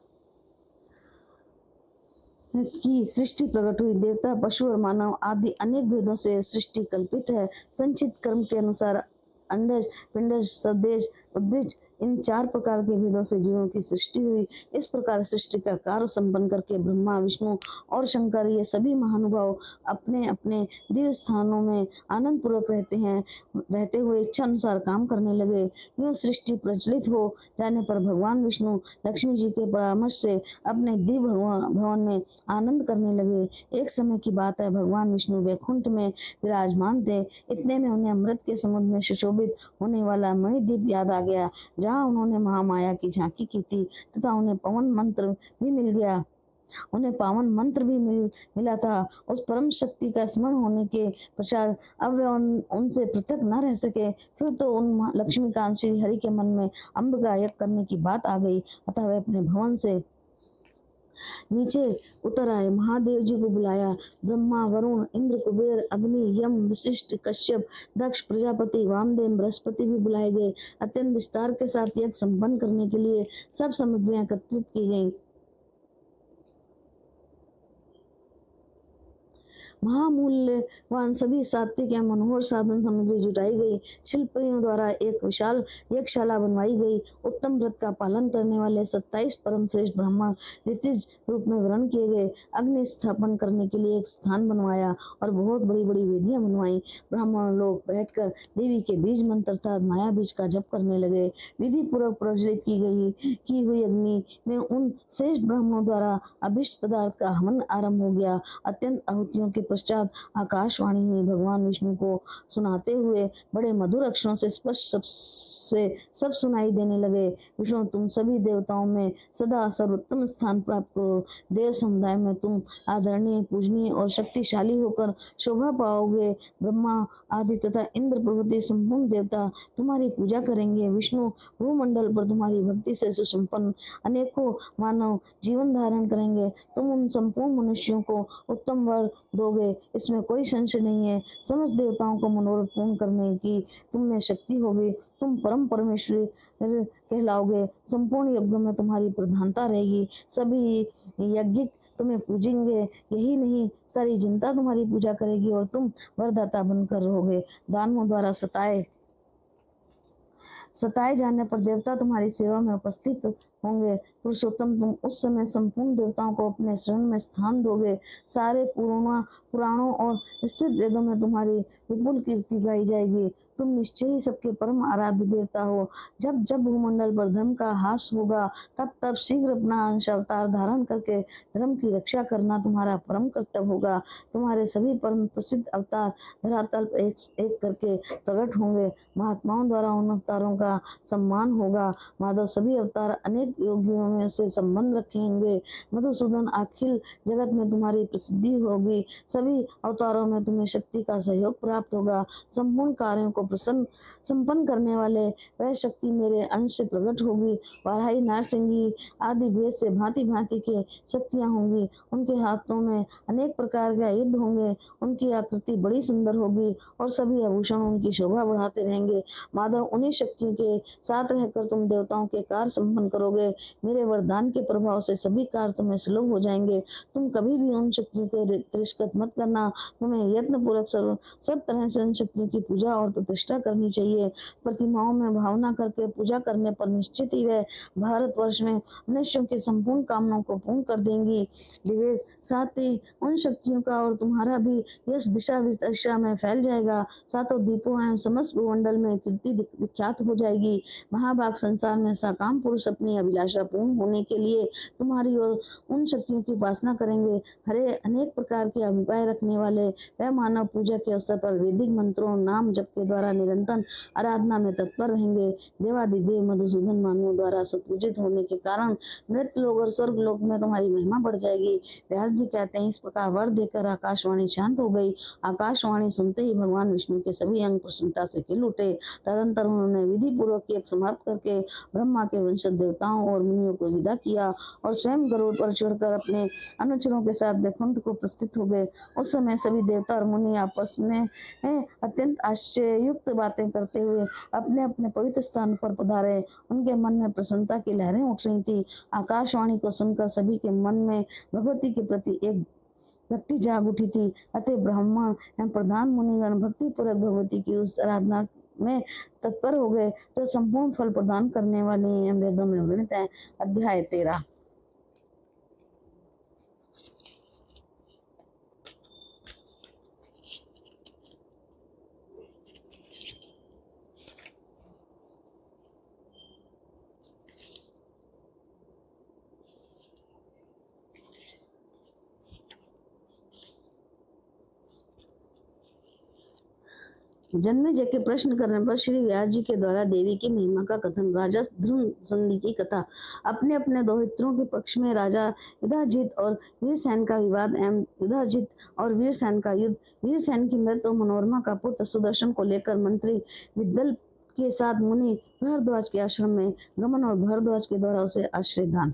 की सृष्टि प्रकट हुई। देवता, पशु और मानव आदि अनेक भेदों से सृष्टि कल्पित है। संचित कर्म के अनुसार अंडज, पिंडज, स्वदेश, उद्दिज इन चार प्रकार के भेदों से जीवों की सृष्टि हुई। इस प्रकार सृष्टि का कार्य संपन्न करके ब्रह्मा, विष्णु और शंकर ये सभी महानुभाव अपने अपने दिव्य स्थानों में आनंद पूर्वक रहते हुए इच्छा अनुसार काम करने लगे। यूं सृष्टि प्रचलित हो जाने पर भगवान विष्णु लक्ष्मी जी के परामर्श से अपने दिव्य भवन में आनंद करने लगे। एक समय की बात है, भगवान विष्णु वैकुंठ में विराजमान थे। इतने में उन्हें अमृत के समुद्र में सुशोभित होने वाला मणिद्वीप याद आ गया, जहाँ उन्होंने महामाया की झांकी की थी, तथा उन्हें पावन मंत्र भी मिला था। उस परम शक्ति का स्मरण होने के पश्चात अब वे उनसे पृथक न रह सके। फिर तो उन लक्ष्मीकांत श्री हरि के मन में अम्ब का यज्ञ करने की बात आ गई, अतः वे अपने भवन से नीचे उतर आए, महादेव जी को बुलाया। ब्रह्मा, वरुण, इंद्र, कुबेर, अग्नि, यम, वशिष्ठ, कश्यप, दक्ष, प्रजापति, वामदेव, बृहस्पति भी बुलाए गए। अत्यंत विस्तार के साथ यज्ञ संपन्न करने के लिए सब सामग्रियां एकत्रित की गई। महामूल्यवान सभी सात्विक या मनोहर साधन सामग्री जुटाई गई। शिल्पियों द्वारा एक विशाल यज्ञशाला बनवाई गई। उत्तम व्रत का पालन करने वाले 27 परम श्रेष्ठ ब्राह्मण ऋतिज रूप में वर्ण किए गए। अग्नि स्थापन करने के लिए एक स्थान बनवाया और बहुत बड़ी बड़ी वेदियां बनवाई। ब्राह्मण लोग बैठकर देवी के बीज मंत्र अर्थात माया बीज का जप करने लगे। विधि पूर्वक प्रज्वलित की हुई अग्नि में उन श्रेष्ठ ब्राह्मणों द्वारा अभिष्ट पदार्थ का हवन आरंभ हो गया। अत्यंत आहुतियों के पश्चात आकाशवाणी हुई। भगवान विष्णु को सुनाते हुए बड़े मधुर अक्षरों से स्पष्ट सब सुनाई देने लगे। विष्णु, तुम सभी देवताओं में सदा सर्वोत्तम स्थान प्राप्त करो। देव समुदाय में तुम आदरणीय, पूजनीय और शक्तिशाली होकर शोभा पाओगे। ब्रह्मा आदि तथा इंद्र प्रभृति संपूर्ण देवता तुम्हारी पूजा करेंगे। विष्णु, भूमंडल पर तुम्हारी भक्ति से सुसंपन्न अनेकों मानव जीवन धारण करेंगे। तुम उन संपूर्ण मनुष्यों को उत्तम वर दोगे, इसमें कोई संशय नहीं है। समस्त देवताओं को मनोरथ पूर्ण करने की तुम में शक्ति होगी। तुम परम परमेश्वर कहलाओगे। संपूर्ण यज्ञों में तुम्हारी प्रधानता रहेगी। सभी यज्ञिक तुम्हें पूजेंगे। यही नहीं, सारी जनता तुम्हारी पूजा करेगी और तुम वरदाता बनकर रहोगे। दानवों द्वारा सताए जाने पर देवता तुम्हारी सेवा में उपस्थित होंगे। पुरुषोत्तम, तुम उस समय संपूर्ण देवताओं को अपने शरण में स्थान दोगे। सारे पुराणों और स्थित वेदों में तुम्हारी विपुल कीर्ति गाई जाएगी। तुम निश्चय ही सबके परम आराध्य देवता हो। जब जब भूमंडल पर धर्म का ह्रास होगा, तब तब शीघ्र अपना अंश अवतार धारण करके धर्म की रक्षा करना तुम्हारा परम कर्तव्य होगा। तुम्हारे सभी परम प्रसिद्ध अवतार धरातल पर एक एक करके प्रकट होंगे। महात्माओं द्वारा उन अवतारों का सम्मान होगा। माधव, सभी अवतार अनेक योगियों में से संबंध रखेंगे। मधुसूदन, अखिल जगत में तुम्हारी प्रसिद्धि होगी। सभी अवतारों में तुम्हें शक्ति का सहयोग प्राप्त होगा। संपूर्ण कार्यों को संपन्न करने वाले वह शक्ति मेरे अंश से प्रकट होगी। वाराही, नारसिंगी आदि भेद से भांति भांति के शक्तियां होंगी। उनके हाथों में अनेक प्रकार के युद्ध होंगे। उनकी आकृति बड़ी सुंदर होगी और सभी आभूषण उनकी शोभा बढ़ाते रहेंगे। माधव, उन्हीं शक्तियों के साथ रहकर तुम देवताओं के कार्य संपन्न करोगे। मेरे वरदान के प्रभाव से सभी कार्य तुम्हें सुलभ हो जाएंगे। तुम कभी भी उन शक्तियों के तिरस्कृत मत करना। तुम्हें यत्न पूर्वक सब तरह से उन शक्तियों की पूजा और प्रतिष्ठा करनी चाहिए। प्रतिमाओं में भावना करके पूजा करने पर निश्चित ही वह भारतवर्ष में मनुष्यों की संपूर्ण कामनाओं को पूर्ण कर देंगी। दिवेश, साथ ही उन शक्तियों का और तुम्हारा भी यश दिशा विदिशा में फैल जाएगा। सातों द्वीपों एवं समस्त भूमंडल में कीर्ति विख्यात हो जाएगी। महाभाग संसार में साकाम पुरुष अपनी अभिलाषा पूर्ण होने के लिए तुम्हारी और उन शक्तियों की उपासना करेंगे। हरे अनेक प्रकार के अभिप्राय रखने वाले वह मानव पूजा के अवसर पर वैदिक मंत्रों नाम जप के द्वारा निरंतर आराधना में तत्पर रहेंगे। देवादिदेव मधुसूदन मानवों द्वारा सुपूजित होने के कारण मृत लोक और स्वर्ग लोक में तुम्हारी महिमा बढ़ जाएगी। व्यास जी कहते हैं, इस प्रकार वर देकर आकाशवाणी शांत हो गई। आकाशवाणी सुनते ही भगवान विष्णु के सभी अंग प्रसन्नता से खिल उठे। तदंतर उन्होंने विधि पूर्वक यज्ञ समाप्त करके ब्रह्मा के वंशज देवताओं और मुनियों को विदा किया और स्वयं गरुड़ पर चढ़कर अपने अनुचरों के साथ वैकुंठ को प्रस्थित हो गए। उस समय सभी देवता और मुनि आपस में अत्यंत आश्चर्ययुक्त बातें करते हुए अपने अपने पवित्र स्थान पर पधारे। उनके मन में प्रसन्नता की लहरें उठ रही थी। आकाशवाणी को सुनकर सभी के मन में भगवती के प्रति एक भक्ति जाग उठी थी। अतः ब्राह्मण एवं प्रधान मुनिगण भक्ति पूर्वक भगवती की उस आराधना में तत्पर हो गए जो संपूर्ण फल प्रदान करने वाली वेदों में वर्णित है। अध्याय 13। जन्मेजय के प्रश्न करने पर श्री व्यास जी के द्वारा देवी की महिमा का कथन। राजा ध्रुव संधि की कथा। अपने अपने दोहित्रों के पक्ष में राजा युधाजित और वीरसेन का विवाद एवं युधाजित और वीरसेन का युद्ध। वीरसेन की मृत्यु और मनोरमा का पुत्र सुदर्शन को लेकर मंत्री विदल के साथ मुनि भरद्वाज के आश्रम में गमन और भरद्वाज के द्वारा उसे आश्रय दान।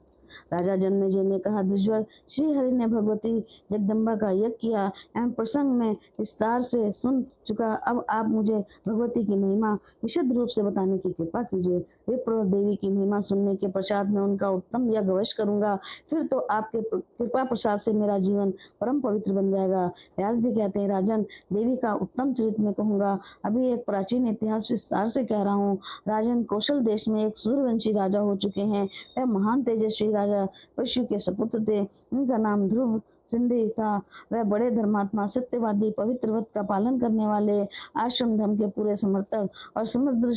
राजा जन्मेजय ने कहा, द्विजवर, श्री हरि ने भगवती जगदम्बा का यज्ञ किया एवं प्रसंग में विस्तार से सुन चुका। अब आप मुझे भगवती की महिमा विशुद्ध रूप से बताने की कृपा कीजिए। विप्र और देवी की महिमा सुनने के पश्चात मैं उनका उत्तम यज्ञ अवश्य करूंगा, फिर तो आपके कृपा प्रसाद से मेरा जीवन परम पवित्र बन जाएगा। व्यास जी कहते हैं, राजन, देवी का उत्तम चरित्र में कहूंगा। अभी एक प्राचीन इतिहास विस्तार से कह रहा हूँ। राजन, कौशल देश में एक सूर्यवंशी राजा हो चुके हैं। वह महान तेजस्वी राजा पशु के सपुत्र थे। उनका नाम ध्रुव सिंधि था। वह बड़े धर्मात्मा, सत्यवादी, पवित्र व्रत का पालन करने वाले, आश्रम धर्म के पूरे समर्थक और समुद्र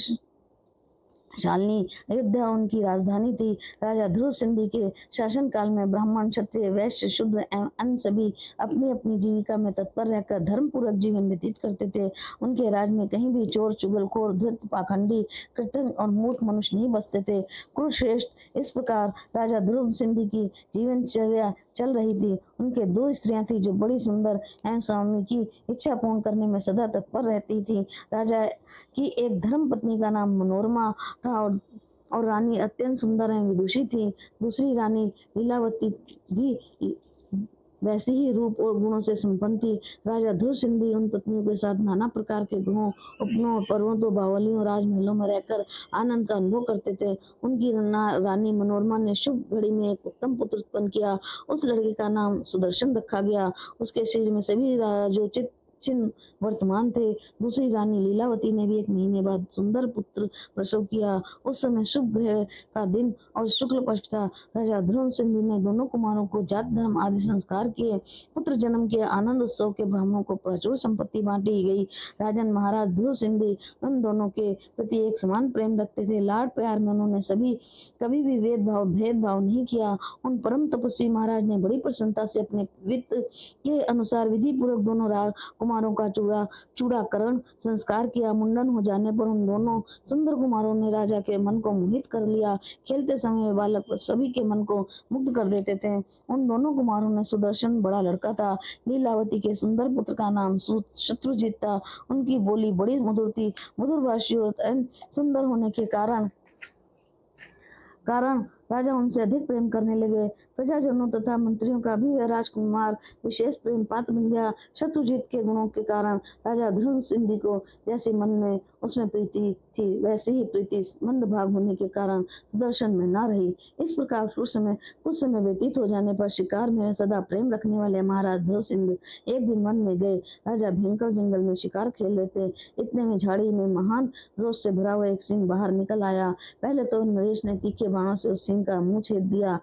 शालिनी अयोध्या उनकी राजधानी थी। राजा ध्रुव सिंधि के शासन काल में ब्राह्मण, क्षत्रिय, वैश्य, शूद्र एवं अन्य सभी अपनी अपनी जीविका में तत्पर रहकर धर्म पूर्वक जीवन व्यतीत करते थे। उनके राज में कहीं भी चोर, चुगलखोर, धृत, पाखंडी, कृतज्ञ और मूर्ख मनुष्य नहीं बसते थे। कुरुश्रेष्ठ, इस प्रकार राजा ध्रुव सिंधि की जीवनचर्या चल रही थी। उनके दो स्त्रियां थी जो बड़ी सुंदर एवं स्वामी की इच्छा पूर्ण करने में सदा तत्पर रहती थी। राजा की एक धर्म पत्नी का नाम मनोरमा था और रानी अत्यंत सुंदर एवं विदुषी थी। दूसरी रानी लीलावती भी वैसे ही रूप और गुणों से संपन्न थी। राजा ध्रुव सिंधि उन पत्नियों के साथ नाना प्रकार के ग्रहों, उपनों, पर्वतों, बावलियों, राजमहलों में रहकर आनंद का अनुभव करते थे। उनकी रानी मनोरमा ने शुभ घड़ी में एक उत्तम पुत्र उत्पन्न किया। उस लड़के का नाम सुदर्शन रखा गया। उसके शरीर में सभी राजोचित चिन्ह वर्तमान थे। दूसरी रानी लीलावती ने भी 1 महीने बाद सुंदर पुत्र प्रसव किया। उस समय शुभ ग्रह का दिन और शुक्ल पक्ष था। राजा ध्रुव सिंधि ने दोनों कुमारों को जात धर्म आदि संस्कार किए। पुत्र जन्म के आनंद उत्सव के ब्राह्मणों को प्रचुर संपत्ति बांटी गई। राजन महाराज ध्रुव सिंधि उन दोनों के प्रति एक समान प्रेम रखते थे। लाड प्यार में उन्होंने कभी भी भेदभाव नहीं किया। उन परम तपस्वी महाराज ने बड़ी प्रसन्नता से अपने वित्त के अनुसार विधि पूर्वक दोनों कुमारों का चूड़ाकरण संस्कार किया। मुंडन हो जाने पर उन दोनों सुंदर कुमारों ने राजा के मन को मोहित कर लिया। खेलते समय बालक सभी के मन को मुग्ध कर देते थे। उन दोनों कुमारों ने सुदर्शन बड़ा लड़का था। लीलावती के सुंदर पुत्र का नाम शत्रुजीत था। उनकी बोली बड़ी मधुर थी। मधुर भाषी और सुंदर होने के कारण राजा उनसे अधिक प्रेम करने लगे। प्रजाजनों तथा मंत्रियों का भी वह राजकुमार विशेष प्रेम पात्र बन गया। शत्रुजीत के गुणों के कारण राजा ध्रुव सिंधि को जैसे मन में उसमें प्रीति थी, वैसे ही प्रीति मंद भाग होने के कारण सुदर्शन में न रही। इस प्रकार कुछ समय व्यतीत हो जाने पर शिकार में सदा प्रेम रखने वाले महाराज ध्रुव सिंह एक दिन वन में गए। राजा भयंकर जंगल में शिकार खेल रहे थे। इतने में झाड़ी में महान रोष से भरा हुआ एक सिंह बाहर निकल आया। पहले तो नरेश ने तीखे बाणों से उस सिंह का मुंह छेद दिया,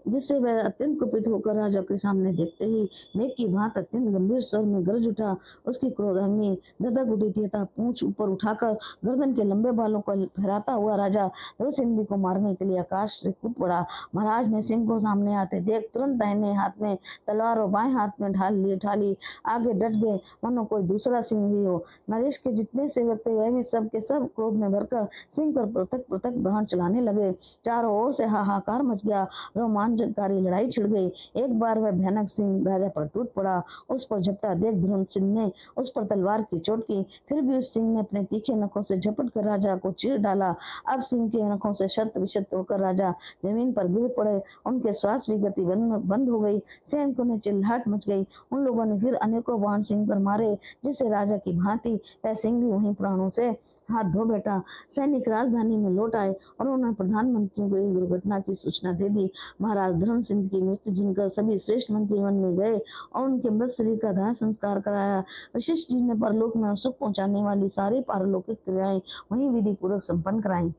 जिससे वह अत्यंत कुपित होकर राजा के सामने देखते ही मेघ की भांति अत्यंत गंभीर स्वर में गरज उठा। उसकी क्रोधाग्नि धधक उठी थी तथा पूंछ ऊपर उठाकर गर्दन के लंबे बालों को फहराता हुआ राजा ध्रुव सिंह को मारने के लिए आकाश से कूद पड़ा। महाराज ने सिंह को सामने आते देख तुरंत दाहिने हाथ में तलवार और बाएं हाथ में ढाली आगे डट गए, मानो कोई दूसरा सिंह ही हो। नरेश के जितने सेवक थे वह भी सब के सब क्रोध में भरकर सिंह पर पृथक पृथक बाण चलाने लगे। चारों ओर से हाहाकार मच गया। रोमांचकारी लड़ाई छिड़ गई। एक बार वह भयानक सिंह राजा पर टूट पड़ा। उस पर झपटा देख ध्रुव सिंह ने उस पर तलवार की चोट की। फिर भी उस सिंह ने अपने तीखे नखों से झपट कर राजा को चीर डाला। अब सिंह के नखों से शत विशत होकर राजा जमीन पर गिर पड़े। उनके श्वास की गति बंद हो गई। सैनिकों ने चिल्लाहट मच गई। उन लोगों ने फिर अनेकों बाण सिंह पर मारे, जिससे राजा की भांति वह सिंह भी वहीं प्राणों से हाथ धो बैठा। सैनिक राजधानी में लौट आए और उन्होंने प्रधानमंत्री को इस दुर्घटना की सूचना दे दी। महाराज ध्रुव सिंह की मृत्यु सुनकर सभी श्रेष्ठ मंत्री वन में गए और उनके मृत शरीर का दाह संस्कार कराया। वशिष्ठ जी ने परलोक में सुख पहुंचाने वाली सारी पारलौकिक क्रियाएं वहीं विधि पूर्वक संपन्न कराई।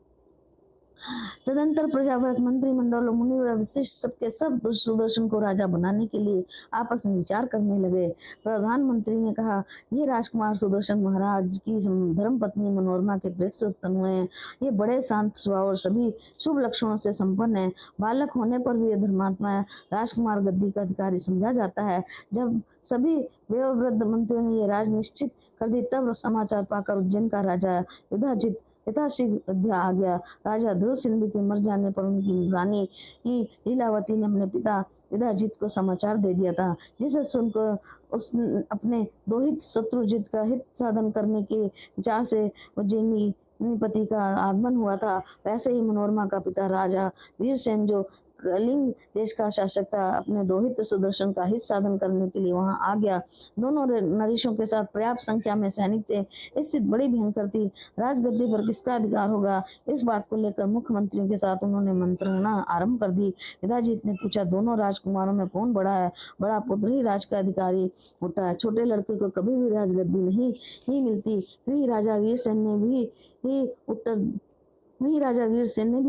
तदंतर प्रजावर्ग, मंत्रिमंडल, मुनि और विशिष्ट सबके सब सुदर्शन को राजा बनाने के लिए आपस में विचार करने लगे। प्रधानमंत्री ने कहा, ये राजकुमार सुदर्शन महाराज की धर्म पत्नी मनोरमा के पेट से उत्पन्न हुए हैं। ये बड़े शांत स्वभाव और सभी शुभ लक्षणों से संपन्न है। बालक होने पर भी ये धर्मात्मा है। राजकुमार गद्दी का अधिकारी समझा जाता है। जब सभी वयोवृद्ध मंत्रियों ने ये राज निश्चित कर दी, तब समाचार पाकर उज्जैन का राजा युधाजित यथाशीघ्र अयोध्या आ गया। राजा ध्रुव सिंह के मर जाने पर उनकी रानी लीलावती ने अपने पिता युधाजित को समाचार दे दिया था, जिसे सुनकर उस अपने दोहित शत्रुजित का हित साधन करने के विचार से उज्जैनी पति का आगमन हुआ था। वैसे ही मनोरमा का पिता राजा वीरसेन जो कलिंग देश का शासक था, अपने दोहित्र सुदर्शन का हित साधन करने के लिए वहां आ गया। दोनों नरेशों के साथ पर्याप्त संख्या में सैनिक थे। स्थिति बड़ी भयंकर थी। राजगद्दी पर किसका अधिकार होगा, इस बात को लेकर मुख्यमंत्रियों के साथ उन्होंने मंत्रणा आरंभ कर दी। युधाजित ने पूछा, दोनों राजकुमारों में कौन बड़ा है? बड़ा पुत्र ही राज का अधिकारी होता है, छोटे लड़के को कभी भी राजगद्दी नहीं मिलती। वही राजा वीरसेन ने भी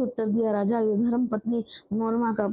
उत्तर दिया, राजा धर्म पत्नी मनोरमा का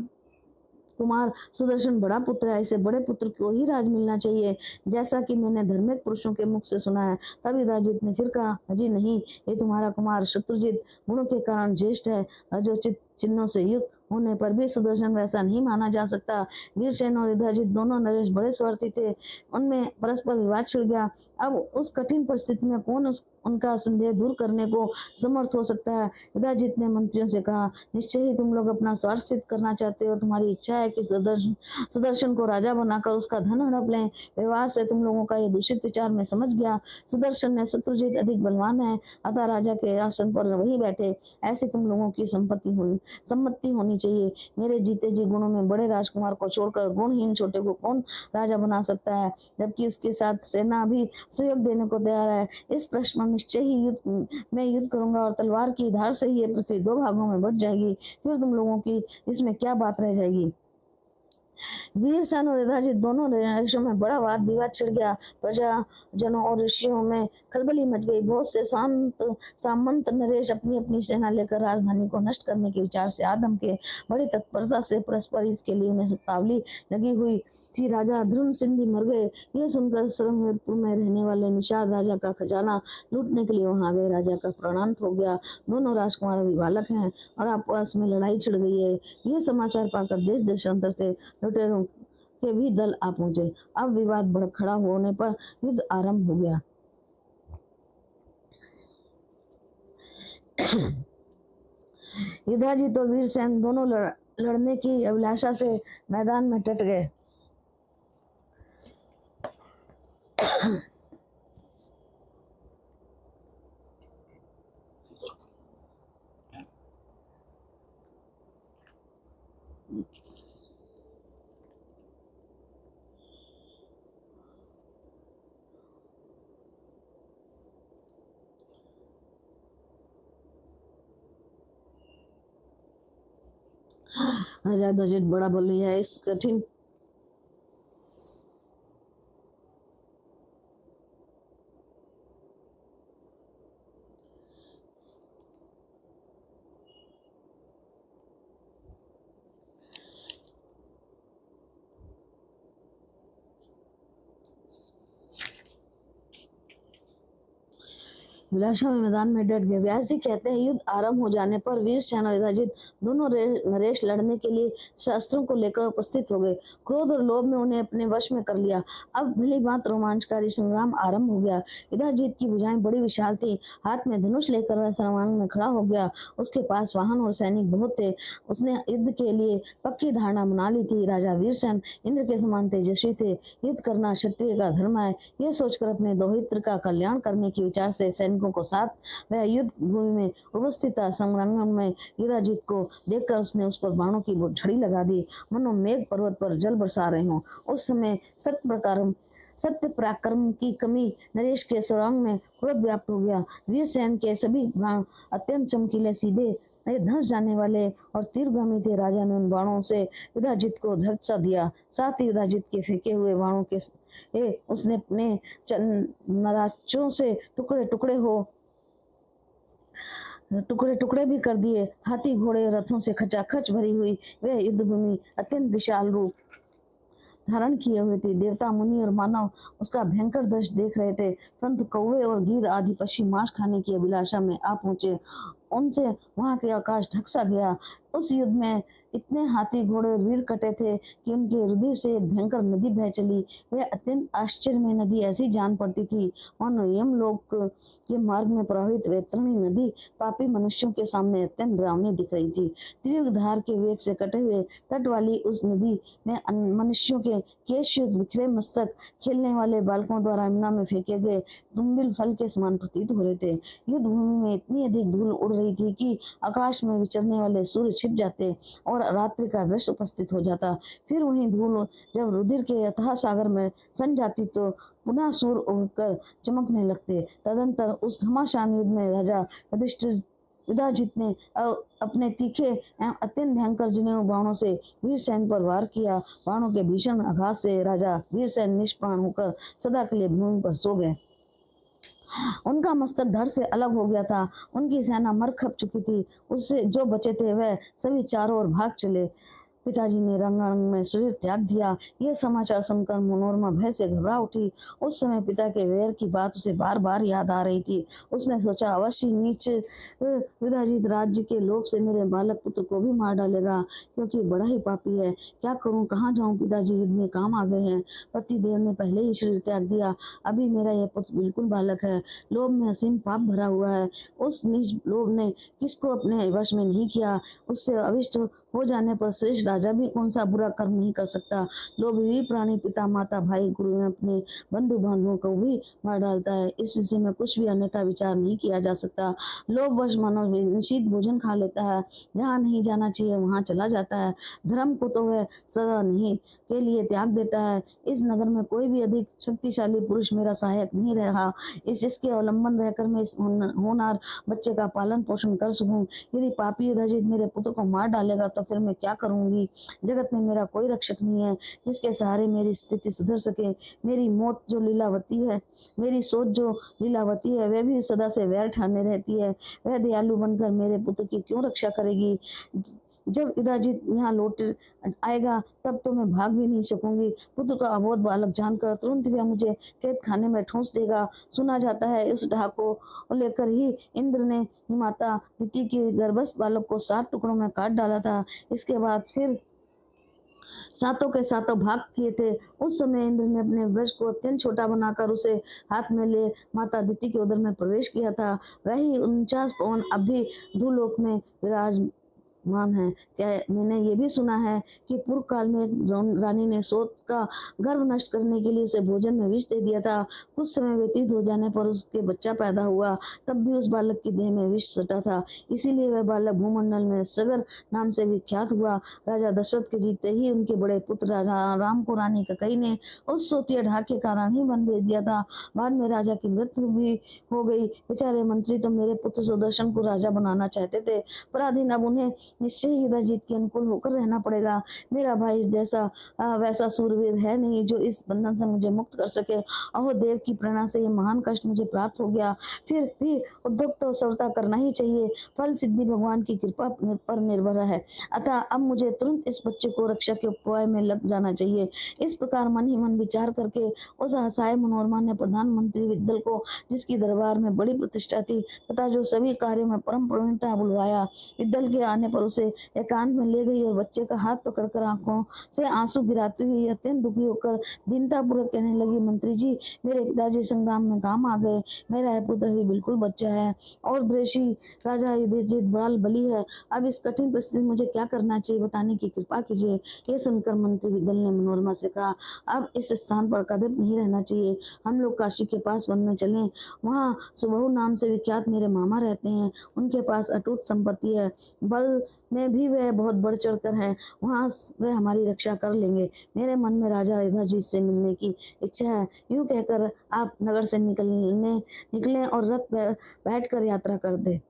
कुमार सुदर्शन बड़ा पुत्र है, इसे बड़े पुत्र को ही राज मिलना चाहिए, जैसा कि मैंने धार्मिक पुरुषों के मुख से सुना है। तब युधाजित ने फिर कहा, अजी नहीं, ये तुम्हारा कुमार शत्रुजित गुणों के कारण ज्येष्ठ है, रजोचित चिन्हों से युक्त होने पर भी सुदर्शन वैसा नहीं माना जा सकता। वीरसेन और युधाजित दोनों नरेश बड़े स्वार्थी थे, उनमें परस्पर विवाद छिड़ गया। अब उस कठिन परिस्थिति में कौन उनका संदेह दूर करने को समर्थ हो सकता है? युधाजित ने मंत्रियों से कहा, निश्चय ही तुम लोग अपना स्वार्थ सिद्ध करना चाहते हो। तुम्हारी इच्छा है कि सुदर्शन को राजा बनाकर उसका धन हड़प लें। व्यवहार से तुम लोगों का यह दूषित विचार मैं समझ गया। सुदर्शन ने शत्रुजित अधिक बलवान है, अतः राजा के आसन पर वही बैठे, ऐसी तुम लोगों की सम्मति होनी चाहिए। मेरे जीते जी गुणों में बड़े राजकुमार को छोड़कर गुणहीन छोटे को कौन राजा बना सकता है, जबकि उसके साथ सेना भी सहयोग देने को तैयार है। इस प्रश्न में निश्चय ही मैं युद्ध करूंगा और तलवार की धार से ही ये पृथ्वी दो भागों में बट जाएगी, फिर तुम लोगों की इसमें क्या बात रह जाएगी। वीरसेन और युधाजित दोनों नरेशों में बड़ा वाद विवाद छिड़ गया। प्रजा जनों और ऋषियों में खलबली मच गई। बहुत से सामंत नरेश अपनी अपनी सेना लेकर राजधानी को नष्ट करने के विचार से आदम के बड़ी तत्परता से परस्पर युद्ध के लिए उन्हें सत्तावली लगी हुई थी। राजा ध्रुव सिंधी मर गए, यह सुनकर सरंगपुर में रहने वाले निषाद राजा का खजाना लूटने के लिए वहां आ गए। राजा का प्राणांत हो गया। दोनों राजकुमार अभी बालक हैं और आपस में लड़ाई छिड़ गई है। यह समाचार पाकर देश देशांतर से लुटेरों के भी दल आ पहुंचे। अब विवाद बढ़ खड़ा होने पर युद्ध आरंभ हो गया। युधाजित और वीरसेन दोनों लड़ने की अभिलाषा से मैदान में डट गए। राजा युधाजित बड़ा बली है, इस कठिन विलासा में मैदान में डट गए। व्यास जी कहते हैं, युद्ध आरंभ हो जाने पर वीरसेन और युधाजित दोनों नरेश लड़ने के लिए शस्त्रों को लेकर उपस्थित हो गए। क्रोध और लोभ में उन्हें अपने वश में कर लिया। अब भली बात रोमांचकारी संग्राम आरंभ हो गया। युधाजित की भुजाएं बड़ी विशाल थी, हाथ में धनुष लेकर वह सरवांग में खड़ा हो गया। उसके पास वाहन और सैनिक बहुत थे। उसने युद्ध के लिए पक्की धारणा बना ली थी। राजा वीरसेन इंद्र के समान तेजस्वी थे। युद्ध करना क्षत्रिय का धर्म है, यह सोचकर अपने दोहित्र का कल्याण करने के विचार से सैनिकों को साथ वह युद्ध भूमि में उपस्थित था। संग्राम में युधाजित को देखकर उसने उस पर बाणों की झड़ी लगा दी, मनो मेघ पर्वत पर जल बरसा रहे हों। उस समय सत्य पराक्रम की कमी नरेश के सुरंग में क्रोध व्याप्त हो गया। वीरसेन के सभी बाण अत्यंत चमकीले, सीधे धंस जाने वाले और तीरगामी थे। राजा ने उन बाणों से युधाजित को धक्का दिया। साथ ही युधाजित के फेंके हुए बाणों के उसने अपने नराचों से टुकड़े टुकड़े भी कर दिए। हाथी घोड़े रथों से खचाखच भरी हुई वह युद्ध भूमि अत्यंत विशाल रूप धारण किए हुए थे। देवता, मुनि और मानव उसका भयंकर दृश्य देख रहे थे, परंतु कौवे और गीद आदि पक्षी मांस खाने की अभिलाषा में आ पहुंचे। उनसे वहां के आकाश ढकसा गया। उस युद्ध में इतने हाथी घोड़े और वीर कटे थे कि उनके हृदय से एक भयंकर नदी बह चली। वह अत्यंत आश्चर्य में नदी ऐसी जान पड़ती थी मानो यमलोक के मार्ग में प्रवाहित वैतरणी नदी पापी मनुष्यों के सामने अत्यंत डरावनी दिख रही थी। तीव्र धार के वेग से कटे हुए तट वाली उस नदी में मनुष्यों के केश, बिखरे मस्तक, खेलने वाले बालकों द्वारा यमुना में फेंके गए दुम्बिल फल के समान प्रतीत हो रहे थे। युद्ध भूमि में इतनी अधिक धूल उड़ रही थी कि आकाश में विचरने वाले सूर्य छिप जाते और रात्रि का दृश्य उपस्थित हो जाता। फिर वही धूल जब रुधिर के अथाह सागर में सन जाती तो पुनः सूर्य उगकर चमकने लगते। तदंतर उस घमासान युद्ध में राजा युधिष्ठिर युधाजित ने अपने तीखे एवं अत्यंत भयंकर जनेऊ बाणों से वीरसेन पर वार किया। बाणों के भीषण आघात से राजा वीरसेन निष्प्राण होकर सदा के लिए भूमि पर सो गए। उनका मस्तक धड़ से अलग हो गया था। उनकी सेना मर खप चुकी थी। उससे जो बचे थे वह सभी चारों ओर भाग चले। पिताजी ने रंगारंग में शरीर त्याग दिया। यह समाचार सुनकर मनोरमा भय से घबरा उठी। उस समय पिता के वैर की बात उसे बार बार याद आ रही थी। उसने सोचा अवश्य नीच पिताजी राज्य के लोभ से मेरे बालक पुत्र को भी मार डालेगा, क्योंकि बड़ा ही पापी है। क्या करूं, कहाँ जाऊं, पिताजी युद्ध में काम आ गए हैं। पति देव ने पहले ही शरीर त्याग दिया। अभी मेरा यह पुत्र बिल्कुल बालक है। लोभ में असीम पाप भरा हुआ है। उस नीच लोभ ने किसको अपने वश में नहीं किया। उससे अविष्ट हो जाने पर श्रेष्ठ राजा भी कौन सा बुरा कर्म नहीं कर सकता। लोभी प्राणी पिता माता भाई गुरु में अपने बंधु बांधवों को भी मार डालता है। इस विषय में कुछ भी अन्यथा विचार नहीं किया जा सकता। लोभ वश मानव निश्चित भोजन खा लेता है, जहाँ नहीं जाना चाहिए वहां चला जाता है। धर्म को तो वह सदा नहीं के लिए त्याग देता है। इस नगर में कोई भी अधिक शक्तिशाली पुरुष मेरा सहायक नहीं रहा। इसके अवलंबन रहकर मैं इस होनहार बच्चे का पालन पोषण कर सकूं। यदि पापी युधाजित मेरे पुत्र को मार डालेगा तो फिर मैं क्या करूंगी। जगत में मेरा कोई रक्षक नहीं है जिसके सहारे मेरी स्थिति सुधर सके। मेरी मौत जो लीलावती है, मेरी सोच जो लीलावती है, वह भी सदा से वैर ठाने रहती है। वह दयालु बनकर मेरे पुत्र की क्यों रक्षा करेगी। जब युधाजित यहाँ लौट आएगा तब तो मैं भाग भी नहीं सकूंगी। पुत्र का अबोध बालक जानकर तुरंत वह मुझे कैद खाने में ठूंस देगा। सुना जाता है इस ढाक को लेकर ही इंद्र ने माता दिति के गर्भस्थ बालक को 7 टुकड़ों में काट डाला था। इसके बाद फिर सातों के सातों भाग किए थे। उस समय इंद्र ने अपने वृक्ष को अत्यंत छोटा बनाकर उसे हाथ में ले माता दिति के उदर में प्रवेश किया था। वही 49 पवन अब भी भूलोक में विराजमान है। क्या मैंने ये भी सुना है कि पूर्व काल में एक रानी ने सोत का गर्भ नष्ट करने के लिए उसे भोजन में विष दे दिया था। कुछ समय व्यतीत हो जाने पर उसके बच्चा पैदा हुआ, तब भी उस बालक की देह में विष सटा था। इसीलिए वह बालक भूमंडल में सगर नाम से विख्यात हुआ। राजा दशरथ के जीते ही उनके बड़े पुत्र राजा राम को रानी ककई ने उस सोतिया ढाक के कारण ही वन भेज दिया था। बाद में राजा की मृत्यु भी हो गई। बेचारे मंत्री तो मेरे पुत्र सुदर्शन को राजा बनाना चाहते थे, पराधीन अब उन्हें निश्चय ही युधाजित के अनुकूल होकर रहना पड़ेगा। मेरा भाई जैसा वैसा सूरवीर है नहीं जो इस बंधन से मुझे मुक्त कर सके। अहो देव की प्रेरणा से ये महान कष्ट मुझे प्राप्त हो गया। फिर भी उद्योग तो सवरता करना ही चाहिए। फल सिद्धि भगवान की कृपा पर निर्भर है। अतः अब मुझे तुरंत इस बच्चे को रक्षा के उपाय में लग जाना चाहिए। इस प्रकार मन ही मन विचार करके उस असहाय मनोरमा ने प्रधानमंत्री विद्दल को, जिसकी दरबार में बड़ी प्रतिष्ठा थी तथा जो सभी कार्यों में परम प्रवीणता, बुलवाया। विद्दल के आने पर उसे एकांत में ले गई और बच्चे का हाथ पकड़कर आंखों से आंसू गिराती हुई अत्यंत दुखी होकर दीनतापूर्वक कहने लगी, मंत्री जी, मेरे पिताजी संग्राम में काम आ गए। मेरा यह पुत्र भी बिल्कुल बच्चा है और द्वेषी राजा युधिष्ठिर बड़ा बली है। अब इस कठिन परिस्थिति में मुझे क्या करना चाहिए, बताने की कृपा कीजिए। ये सुनकर मंत्री विद्दल ने मनोरमा से कहा, अब इस स्थान पर कदम नहीं रहना चाहिए। हम लोग काशी के पास वन में चलें। वहाँ सुबहु नाम से विख्यात मेरे मामा रहते हैं। उनके पास अटूट संपत्ति है, बल में भी वह बहुत बढ़ चढ़कर हैं। वहाँ वह हमारी रक्षा कर लेंगे। मेरे मन में राजा युधाजित से मिलने की इच्छा है। यूं कहकर आप नगर से निकलें और रथ बैठकर यात्रा कर दे।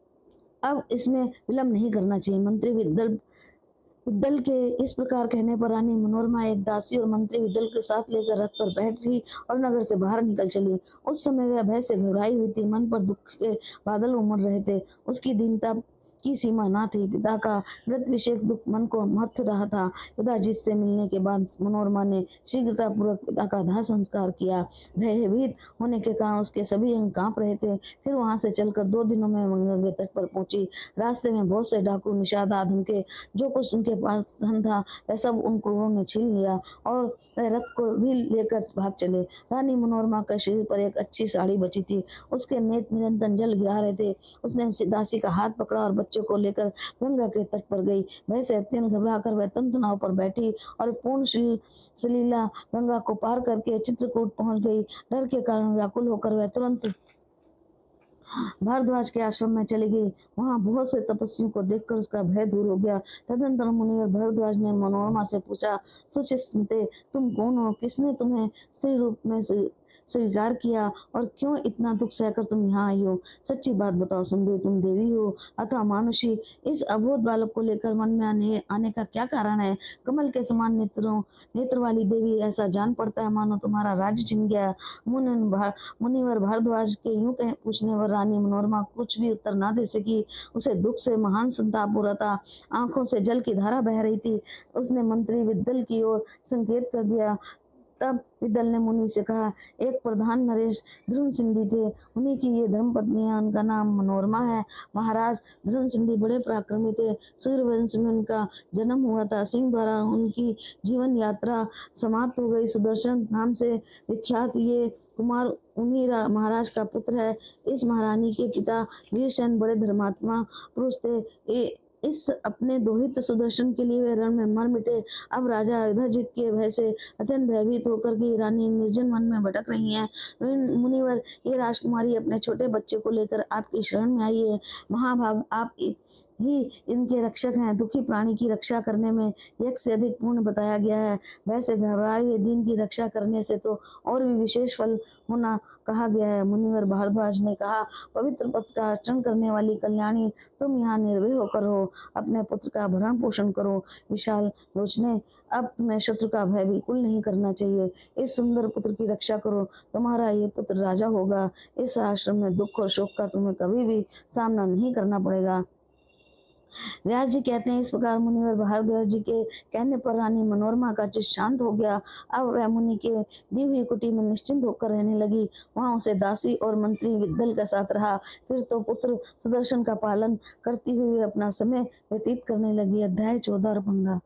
अब इसमें विलंब नहीं करना चाहिए। मंत्री विद्दल के इस प्रकार कहने पर रानी मनोरमा एक दासी और मंत्री विद्दल के साथ लेकर रथ पर बैठ रही और नगर से बाहर निकल चली। उस समय वह भय से घबराई हुई थी। मन पर दुख के बादल उमड़ रहे थे। उसकी दीनता की सीमा ना थी। पिता का मृत विषेक दुख मन को मथ रहा था। युधाजित से मिलने के बाद मनोरमा ने शीघ्रता पूर्वक पिता का दाह संस्कार किया। भयभीत होने के कारण उसके सभी अंग कांप रहे थे। फिर वहां से चलकर 2 दिनों में गंगा के तट पर पहुंची। रास्ते में बहुत से डाकू निषाद आदम के जो कुछ उनके पास धन था वह सब उन क्रूरों ने छीन लिया और वह रथ को भी लेकर भाग चले। रानी मनोरमा के शरीर पर एक अच्छी साड़ी बची थी। उसके नेत्र निरंतर जल गिरा रहे थे। उसने उस दासी का हाथ पकड़ा और बच्चों को लेकर गंगा के तट पर गई। वह से अत्यंत घबराकर वह तुरंत नाव पर बैठी और पूर्ण सलीला गंगा को पार करके चित्रकूट पहुंच गई। डर के कारण व्याकुल होकर वह तुरंत भारद्वाज के आश्रम में चली गई। वहां बहुत से तपस्वियों को देखकर उसका भय दूर हो गया। तदंतर मुनिवर भारद्वाज ने मनोरमा से पूछा, सुचिस्मिते, तुम कौन हो? किसने तुम्हें स्त्री रूप में स्वीकार किया और क्यों इतना दुख सहकर तुम यहाँ आई हो? सच्ची बात बताओ सुंदरी, तुम देवी हो अथवा मानुषी? इस अबोध बालक को लेकर मन में आने का क्या कारण है? कमल के समान नेत्र वाली देवी, ऐसा जान पड़ता है मानो तुम्हारा राज्य छिन गया। मुनिवर भारद्वाज के यूं कहे पूछने पर रानी मनोरमा कुछ भी उत्तर ना दे सकी। उसे दुख से महान संताप हो रहा था। आंखों से जल की धारा बह रही थी। उसने मंत्री विद्दल की ओर संकेत कर दिया। तब विदल ने मुनि से कहा, एक प्रधान नरेश ध्रुव सिंधी थे, उन्हीं की ये धर्म पत्नी है, उनका नाम मनोरमा है। महाराज, ध्रुव सिंधी बड़े पराक्रमी थे। सूर्य वंश में उनका जन्म हुआ था। सिंह द्वारा उनकी जीवन यात्रा समाप्त हो गई। सुदर्शन नाम से विख्यात ये कुमार उन्हीं महाराज का पुत्र है। इस महारानी के पिता वीरसेन बड़े धर्मात्मा पुरुष थे। इस अपने दोहित सुदर्शन के लिए वे रण में मर मिटे। अब राजा युधिष्ठिर के भय से अत्यंत भयभीत होकर के रानी निर्जन वन में भटक रही हैं। मुनिवर, ये राजकुमारी अपने छोटे बच्चे को लेकर आपकी शरण में आई है। महाभाग, आप ही इनके रक्षक हैं। दुखी प्राणी की रक्षा करने में यज्ञ से अधिक पुण्य बताया गया है। वैसे घबराए हुए दीन की रक्षा करने से तो और भी विशेष फल होना कहा गया है। मुनिवर भारद्वाज ने कहा, पवित्र पथ का आचरण करने वाली कल्याणी, तुम यहाँ निर्भय होकर रहो, अपने पुत्र का भरण पोषण करो। विशाल लोचने, अब तुम्हें शत्रु का भय बिल्कुल नहीं करना चाहिए। इस सुंदर पुत्र की रक्षा करो, तुम्हारा ये पुत्र राजा होगा। इस आश्रम में दुख और शोक का तुम्हें कभी भी सामना नहीं करना पड़ेगा। व्यास जी कहते हैं, इस प्रकार मुनिवर भारद्वाज जी के कहने पर रानी मनोरमा का चित्त शांत हो गया। अब वह मुनि के दी हुई कुटी में निश्चिंत होकर रहने लगी। वहां उसे दासी और मंत्री विद्दल के साथ रहा। फिर तो पुत्र सुदर्शन का पालन करती हुई अपना समय व्यतीत करने लगी। अध्याय 14 और 15।